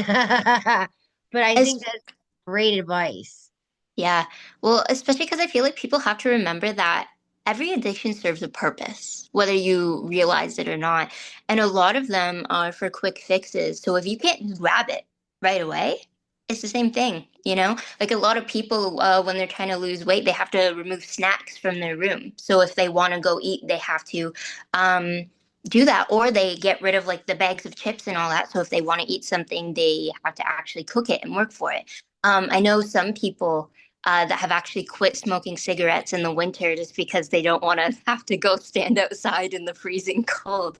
But I think As that's great advice. Yeah. Well, especially because I feel like people have to remember that every addiction serves a purpose, whether you realize it or not. And a lot of them are for quick fixes. So if you can't grab it right away, it's the same thing, you know? Like a lot of people, when they're trying to lose weight, they have to remove snacks from their room. So if they want to go eat, they have to um, do that, or they get rid of like the bags of chips and all that. So if they want to eat something, they have to actually cook it and work for it. I know some people that have actually quit smoking cigarettes in the winter just because they don't want to have to go stand outside in the freezing cold.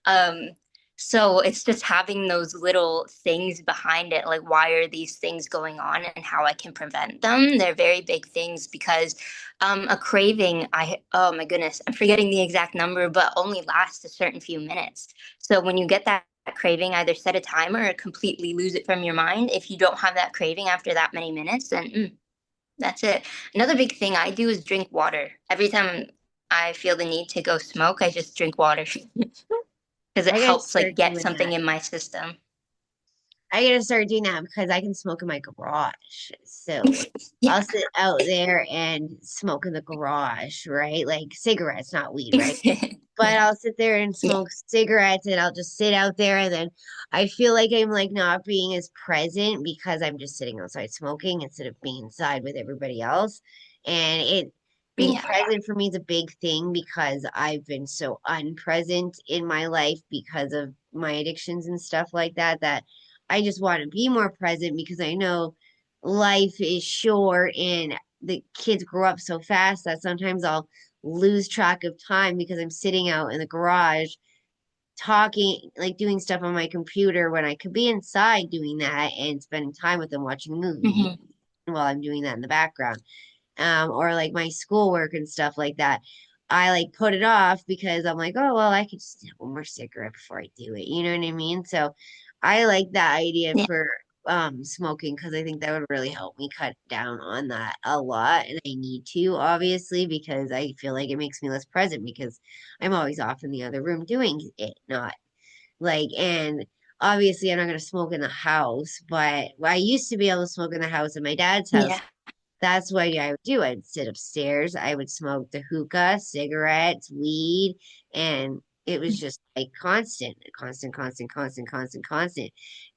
Um, so it's just having those little things behind it, like why are these things going on and how I can prevent them. They're very big things because a craving, oh my goodness, I'm forgetting the exact number, but only lasts a certain few minutes. So when you get that craving, either set a timer or completely lose it from your mind. If you don't have that craving after that many minutes, then that's it. Another big thing I do is drink water. Every time I feel the need to go smoke, I just drink water because it I gotta helps like start get doing something that. in my system. I gotta start doing that because I can smoke in my garage. So Yeah. I'll sit out there and smoke in the garage, right? Like cigarettes, not weed, right? But Yeah. I'll sit there and Yeah. smoke cigarettes and I'll just sit out there and then I feel like I'm like not being as present because I'm just sitting outside smoking instead of being inside with everybody else. And it being Yeah. present for me is a big thing because I've been so unpresent in my life because of my addictions and stuff like that that I just want to be more present because I know life is short and the kids grow up so fast that sometimes I'll lose track of time because I'm sitting out in the garage talking, like doing stuff on my computer when I could be inside doing that and spending time with them watching a movie Hmm. while I'm doing that in the background. Or like my schoolwork and stuff like that. I like put it off because I'm like, oh, well, I could just have one more cigarette before I do it. You know what I mean? So I like that idea Yeah. for smoking because I think that would really help me cut down on that a lot. And I need to, obviously, because I feel like it makes me less present because I'm always off in the other room doing it, not like, and obviously I'm not going to smoke in the house, but I used to be able to smoke in the house at my dad's house. Yeah. That's what I would do. I'd sit upstairs. I would smoke the hookah, cigarettes, weed, and it was just like constant, constant, constant, constant, constant, constant.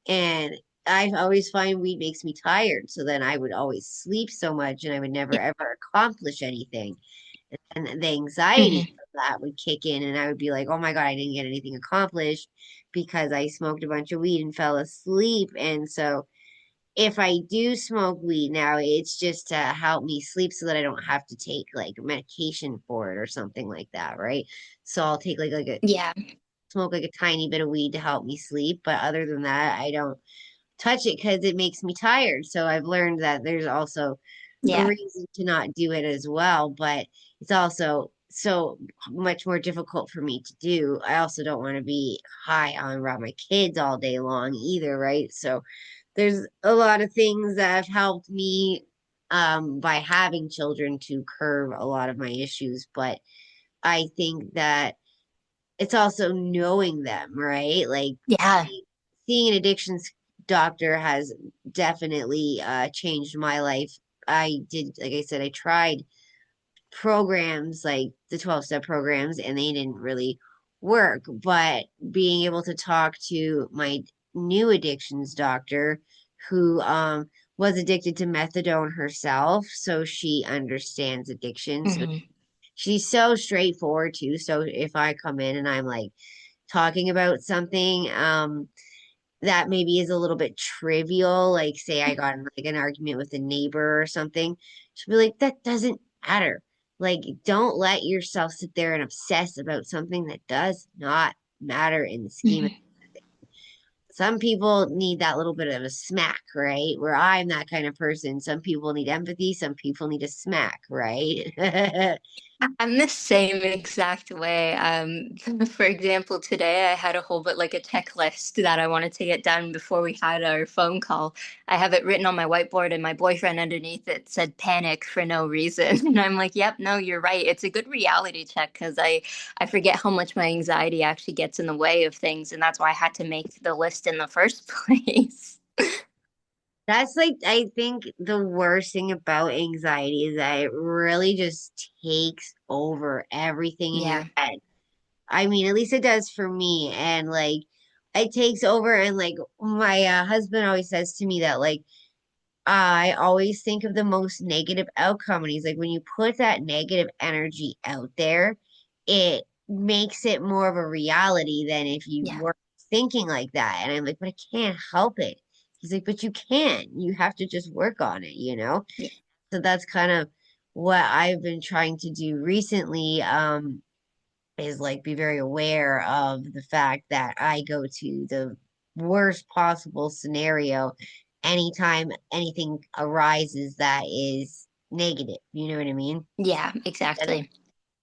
And I always find weed makes me tired. So then I would always sleep so much and I would never Yeah. ever accomplish anything. And the anxiety Hmm. of that would kick in and I would be like, oh my God, I didn't get anything accomplished because I smoked a bunch of weed and fell asleep. And so if I do smoke weed now, it's just to help me sleep so that I don't have to take like medication for it or something like that, right? So I'll take like a Yeah. smoke like a tiny bit of weed to help me sleep, but other than that, I don't touch it because it makes me tired. So I've learned that there's also a Yeah. reason to not do it as well, but it's also so much more difficult for me to do. I also don't want to be high on around my kids all day long either, right? So there's a lot of things that have helped me by having children to curb a lot of my issues, but I think that it's also knowing them, right? Like Yeah. seeing an addictions doctor has definitely changed my life. I did, like I said, I tried programs like the 12-step programs and they didn't really work, but being able to talk to my new addictions doctor who was addicted to methadone herself, so she understands addiction. So Hmm. she's so straightforward too. So if I come in and I'm like talking about something that maybe is a little bit trivial, like say I got in like an argument with a neighbor or something, she'll be like, that doesn't matter. Like, don't let yourself sit there and obsess about something that does not matter in the scheme of some people need that little bit of a smack, right? Where I'm that kind of person. Some people need empathy, some people need a smack, right? I'm the same exact way. For example, today I had a whole bit like a checklist that I wanted to get done before we had our phone call. I have it written on my whiteboard, and my boyfriend underneath it said panic for no reason. And I'm like, yep, no, you're right. It's a good reality check because I forget how much my anxiety actually gets in the way of things. And that's why I had to make the list in the first place. That's like, I think the worst thing about anxiety is that it really just takes over everything in your Yeah. head. I mean, at least it does for me. And like, it takes over. And like, my husband always says to me that, like, I always think of the most negative outcome. And he's like, when you put that negative energy out there, it makes it more of a reality than if you Yeah. were thinking like that. And I'm like, but I can't help it. He's like, but you can. You have to just work on it, you know? Yeah. So that's kind of what I've been trying to do recently, is like be very aware of the fact that I go to the worst possible scenario anytime anything arises that is negative. You know what I mean? Yeah, exactly.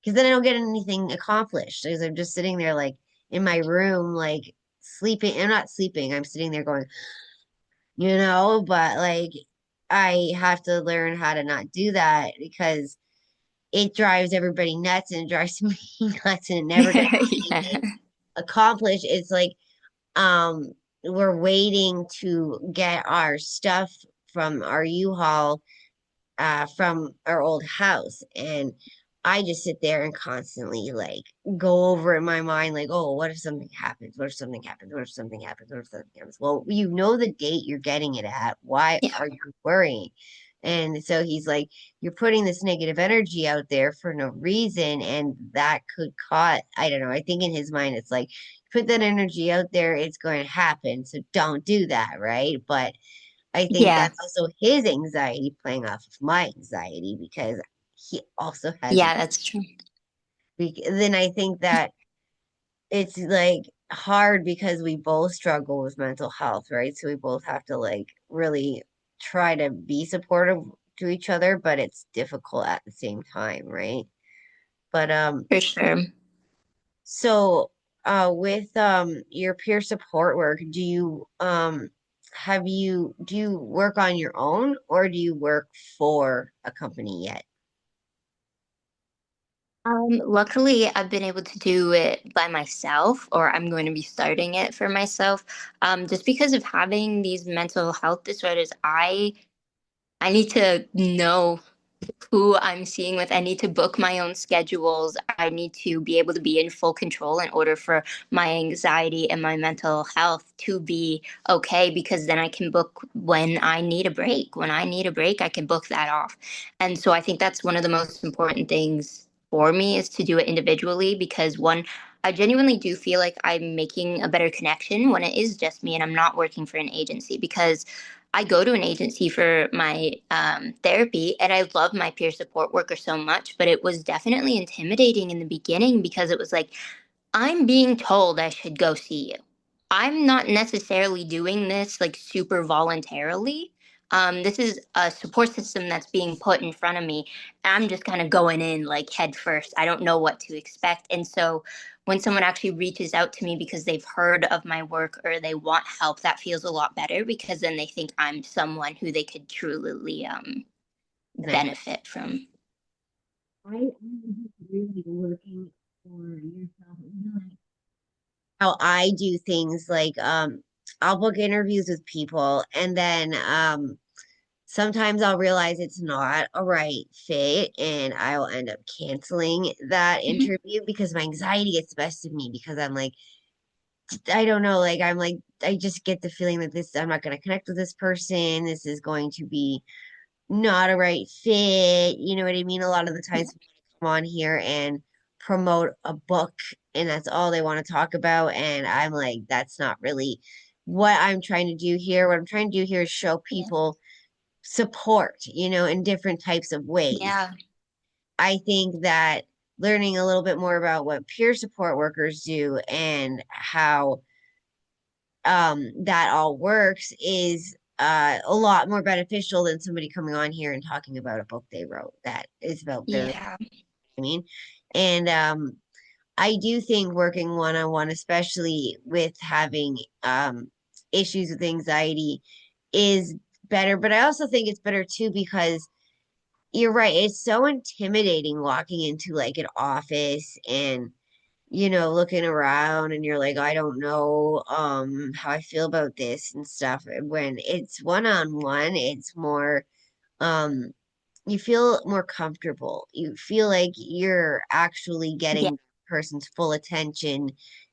Because then I don't get anything accomplished because I'm just sitting there like in my room, like sleeping. I'm not sleeping. I'm sitting there going, but like I have to learn how to not do that because it drives everybody nuts and it drives me nuts and it never gets anything Yeah. accomplished. It's like um we're waiting to get our stuff from our U-Haul from our old house, and I just sit there and constantly like go over in my mind like, oh, what if something happens, what if something happens, what if something happens, what if something happens? Well, you know the date you're getting it at, why Yeah. are you worrying? And so he's like, you're putting this negative energy out there for no reason, and that could cause, I don't know, I think in his mind it's like, put that energy out there, it's going to happen, so don't do that, right? But I think Yeah. that's also his anxiety playing off of my anxiety because he also has it. Yeah, that's true. Then I think that it's like hard because we both struggle with mental health, right? So we both have to like really try to be supportive to each other, but it's difficult at the same time, right? But For sure. so with your peer support work, do you work on your own or do you work for a company yet? Luckily, I've been able to do it by myself, or I'm going to be starting it for myself. Just because of having these mental health disorders, I need to know who I'm seeing with. I need to book my own schedules. I need to be able to be in full control in order for my anxiety and my mental health to be okay, because then I can book when I need a break. When I need a break, I can book that off. And so I think that's one of the most important things for me is to do it individually because one, I genuinely do feel like I'm making a better connection when it is just me and I'm not working for an agency because I go to an agency for my therapy, and I love my peer support worker so much, but it was definitely intimidating in the beginning because it was like, I'm being told I should go see you. I'm not necessarily doing this like super voluntarily. This is a support system that's being put in front of me. I'm just kind of going in like head first. I don't know what to expect. And so when someone actually reaches out to me because they've heard of my work or they want help, that feels a lot better because then they think I'm someone who they could truly And I benefit from. really working for yourself. How I do things like I'll book interviews with people and then sometimes I'll realize it's not a right fit and I will end up canceling that Mhm. interview because my anxiety gets the best of me because I'm like I don't know, like I'm like I just get the feeling that this I'm not going to connect with this person. This is going to be not a right fit. You know what I mean? A lot of the Yeah. times people come on here and promote a book and that's all they want to talk about. And I'm like, that's not really what I'm trying to do here. What I'm trying to do here is show Yeah. people support, in different types of ways. Yeah. I think that learning a little bit more about what peer support workers do and how that all works is a lot more beneficial than somebody coming on here and talking about a book they wrote that is about their Yeah. I mean. And I do think working one on one, especially with having issues with anxiety, is better. But I also think it's better too because you're right, it's so intimidating walking into like an office and looking around and you're like, I don't know how I feel about this and stuff. When it's one on one, it's more um you feel more comfortable. You feel like you're actually Yeah. getting the person's full attention.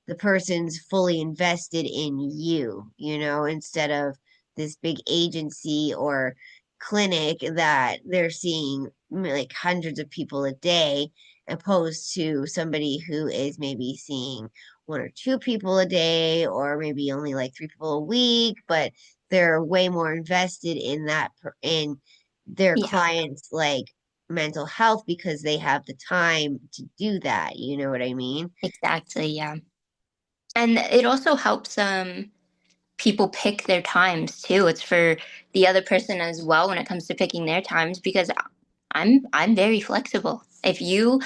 The person's fully invested in you, instead of this big agency or clinic that they're seeing like hundreds of people a day, opposed to somebody who is maybe seeing one or two people a day, or maybe only like three people a week, but they're way more invested in in their Yeah. clients like mental health because they have the time to do that. You know what I mean? Exactly. Yeah. And it also helps people pick their times too. It's for the other person as well when it comes to picking their times because I'm very flexible. If you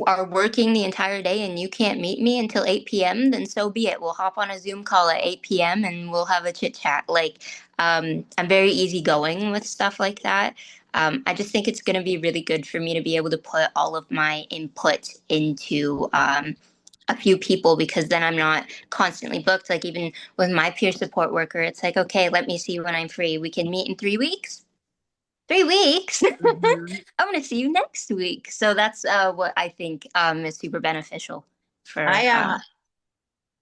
are working the entire day and you can't meet me until 8 p.m., then so be it. We'll hop on a Zoom call at 8 p.m. and we'll have a chit chat. Like, I'm very easygoing with stuff like that. I just think it's going to be really good for me to be able to put all of my input into a few people because then I'm not constantly booked. Like, even with my peer support worker, it's like, okay, let me see when I'm free. We can meet in 3 weeks. 3 weeks? Mhm. I'm going to see you next week. So that's what I think is super beneficial for. I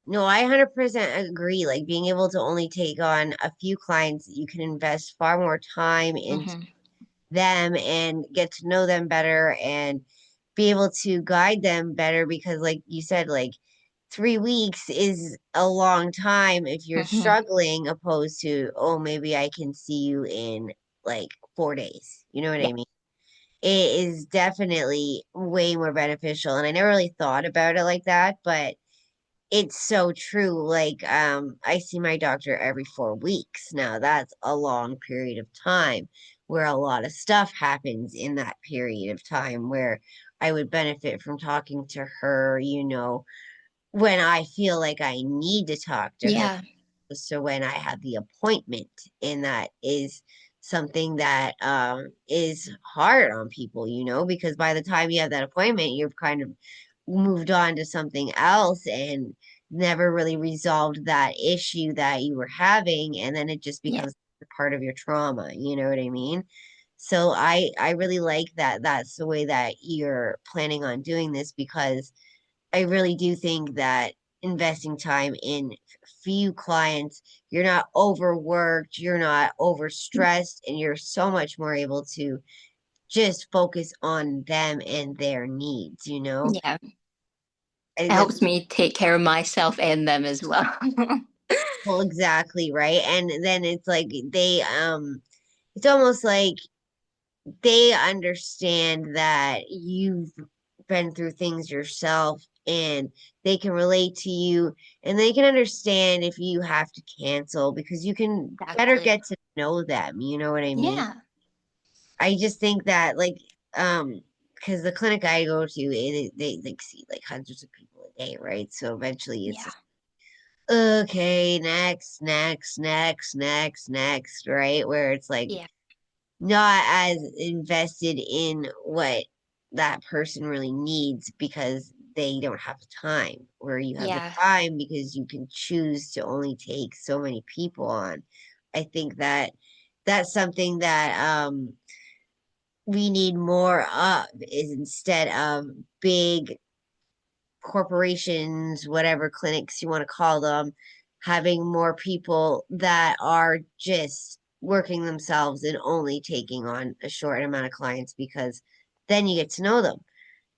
No, I 100% agree. Like being able to only take on a few clients, you can invest far more time into Mhm. them and get to know them better and be able to guide them better because like you said, like 3 weeks is a long time if you're Mhm. struggling opposed to, oh, maybe I can see you in like 4 days. You know what Yeah. I mean? It is definitely way more beneficial. And I never really thought about it like that, but it's so true. Like, I see my doctor every 4 weeks. Now, that's a long period of time where a lot of stuff happens in that period of time where I would benefit from talking to her, when I feel like I need to talk to her. Yeah. So when I have the appointment, and that is something that is hard on people, because by the time you have that appointment, you've kind of moved on to something else and never really resolved that issue that you were having, and then it just Yeah. becomes part of your trauma, you know what I mean? So I really like that that's the way that you're planning on doing this because I really do think that investing time in few clients, you're not overworked, you're not overstressed, and you're so much more able to just focus on them and their needs. Yeah. I It think that's helps me take care of myself and them as well. Well, exactly, right. And then it's like it's almost like they understand that you've been through things yourself and they can relate to you and they can understand if you have to cancel because you can better Exactly. get to know them. You know what I mean? Yeah. I just think that because the clinic I go to, they like see like hundreds of people a day, right? So eventually it's Yeah. just okay, next, right? Where it's like Yeah. not as invested in what that person really needs because they don't have the time, where you have the Yeah. time because you can choose to only take so many people on. I think that that's something that we need more of is instead of big corporations, whatever clinics you want to call them, having more people that are just working themselves and only taking on a short amount of clients because then you get to know them.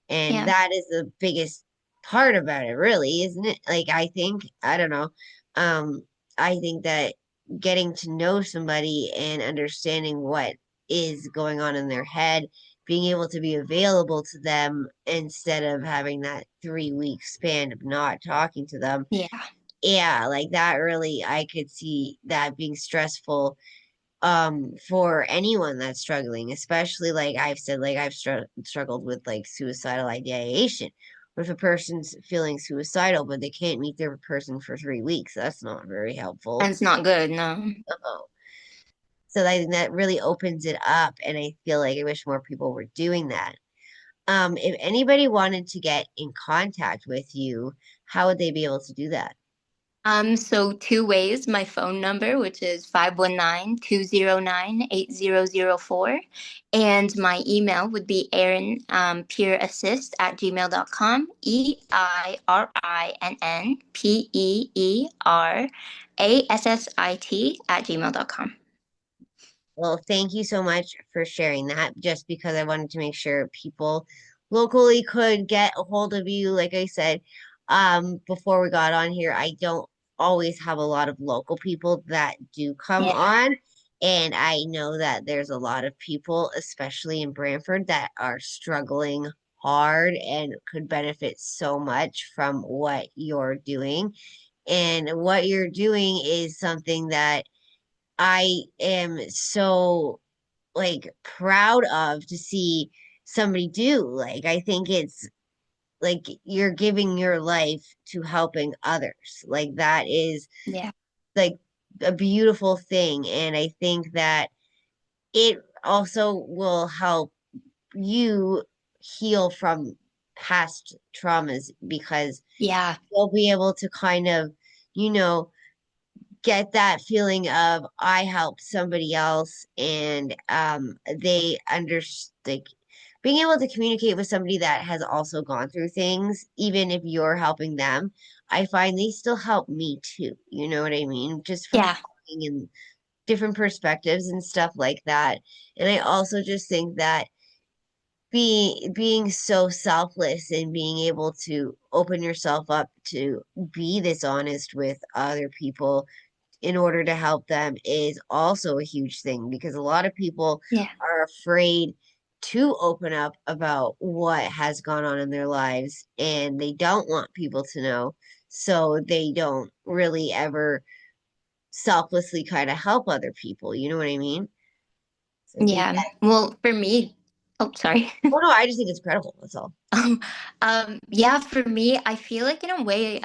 And Yeah. that is the biggest part about it, really, isn't it? Like, I think, I don't know. Um, I think that getting to know somebody and understanding what is going on in their head, being able to be available to them instead of having that 3 week span of not talking to them. Yeah. Yeah, like that really, I could see that being stressful for anyone that's struggling, especially like I've said, like I've struggled with like suicidal ideation. If a person's feeling suicidal but they can't meet their person for 3 weeks, that's not very helpful. And it's not good, no. Uh-oh. So I think that really opens it up, and I feel like I wish more people were doing that. If anybody wanted to get in contact with you, how would they be able to do that? So two ways, my phone number, which is 519-209-8004. And my email would be Eirinn, peerassist at gmail.com, EIRINNPEERASSIT at gmail.com. Well, thank you so much for sharing that, just because I wanted to make sure people locally could get a hold of you. Like I said, before we got on here, I don't always have a lot of local people that do come Yeah. on. And I know that there's a lot of people, especially in Brantford, that are struggling hard and could benefit so much from what you're doing. And what you're doing is something that I am so like proud of to see somebody do. Like I think it's like you're giving your life to helping others. Like that is Yeah. like a beautiful thing. And I think that it also will help you heal from past traumas because Yeah. you'll be able to kind of, you know, get that feeling of I helped somebody else and they understand, like being able to communicate with somebody that has also gone through things, even if you're helping them, I find they still help me too. You know what I mean? Just from Yeah. talking and different perspectives and stuff like that. And I also just think that being so selfless and being able to open yourself up to be this honest with other people in order to help them is also a huge thing because a lot of people Yeah. are afraid to open up about what has gone on in their lives and they don't want people to know. So they don't really ever selflessly kind of help other people. You know what I mean? So I think Yeah. that, Well, for me, oh, sorry. oh no, I just think it's incredible. That's all. Yeah, for me, I feel like in a way,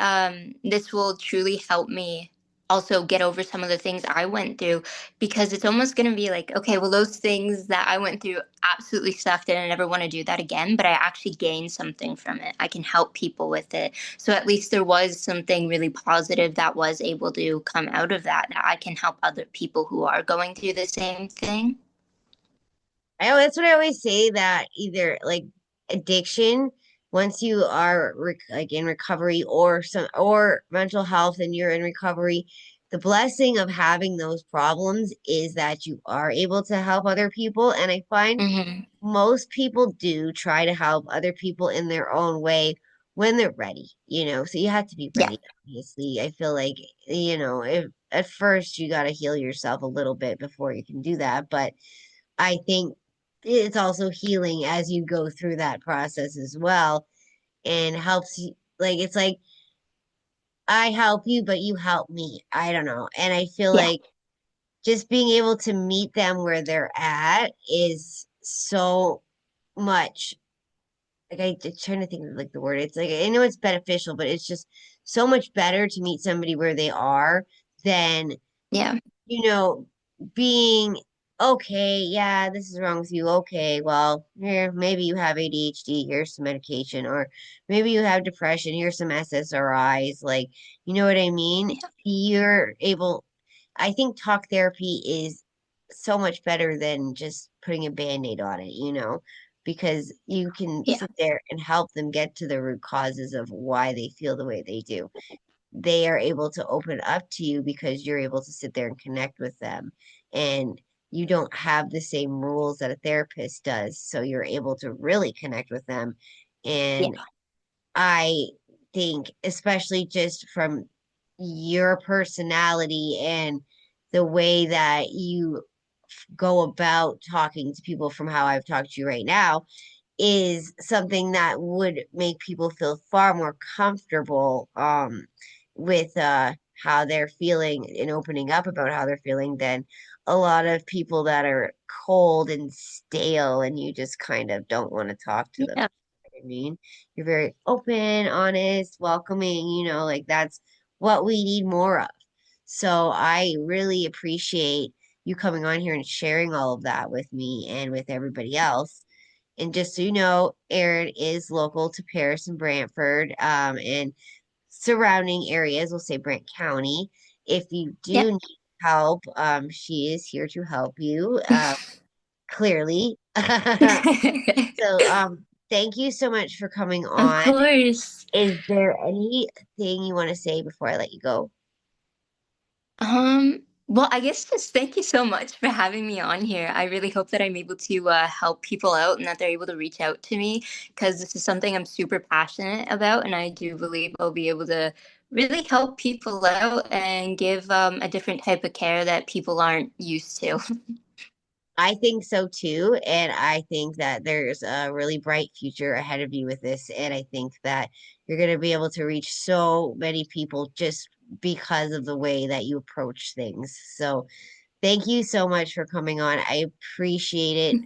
this will truly help me also get over some of the things I went through because it's almost going to be like, okay, well, those things that I went through absolutely sucked and I never want to do that again, but I actually gained something from it. I can help people with it. So at least there was something really positive that was able to come out of that. I can help other people who are going through the same thing. That's what I always say that either like addiction, once you are like in recovery or some or mental health and you're in recovery, the blessing of having those problems is that you are able to help other people. And I find Hmm. most people do try to help other people in their own way when they're ready, so you have to be Yeah. ready, obviously. I feel like, if at first you got to heal yourself a little bit before you can do that, but I think it's also healing as you go through that process as well, and helps you, like it's like I help you but you help me, I don't know, and I feel Yeah. like just being able to meet them where they're at is so much, like I'm trying to think of like the word. It's like I know it's beneficial, but it's just so much better to meet somebody where they are than, Yeah. you know, being okay, yeah, this is wrong with you. Okay, well, here, maybe you have ADHD, here's some medication, or maybe you have depression, here's some SSRIs. Like, you know what I mean? Yeah. You're able, I think talk therapy is so much better than just putting a band-aid on it, because you can Yeah. sit there and help them get to the root causes of why they feel the way they do. They are able to open up to you because you're able to sit there and connect with them. And you don't have the same rules that a therapist does. So you're able to really connect with them. Yeah. And I think, especially just from your personality and the way that you go about talking to people from how I've talked to you right now, is something that would make people feel far more comfortable with how they're feeling and opening up about how they're feeling than a lot of people that are cold and stale and you just kind of don't want to talk to them. Yeah. I mean, you're very open, honest, welcoming, like that's what we need more of. So I really appreciate you coming on here and sharing all of that with me and with everybody else. And just so you know, Eirinn is local to Paris and Brantford, and surrounding areas. We'll say Brant County. If you Yeah. do need help, she is here to help you, clearly. So, thank you so much for coming Of on. course. Is there anything you want to say before I let you go? Well, I guess just thank you so much for having me on here. I really hope that I'm able to help people out and that they're able to reach out to me because this is something I'm super passionate about, and I do believe I'll be able to really help people out and give a different type of care that people aren't used to. I think so too. And I think that there's a really bright future ahead of you with this. And I think that you're going to be able to reach so many people just because of the way that you approach things. So thank you so much for coming on. I appreciate it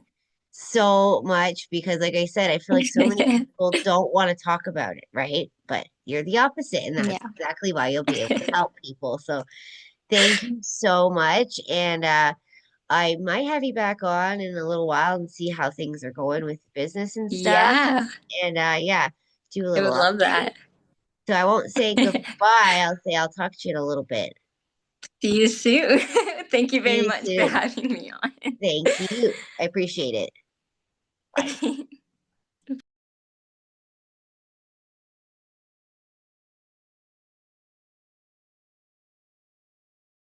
so much because, like I said, I feel like so many people don't want to talk about it, right? But you're the opposite. And that's Yeah. exactly why you'll be able to help people. So thank you so much. And, I might have you back on in a little while and see how things are going with business and stuff. Yeah, And yeah, do a I little would love update. that. So I won't say goodbye. I'll say I'll talk to you in a little bit. See you soon. Thank you See very you much for soon. having me on. Thank you. I appreciate it. Bye.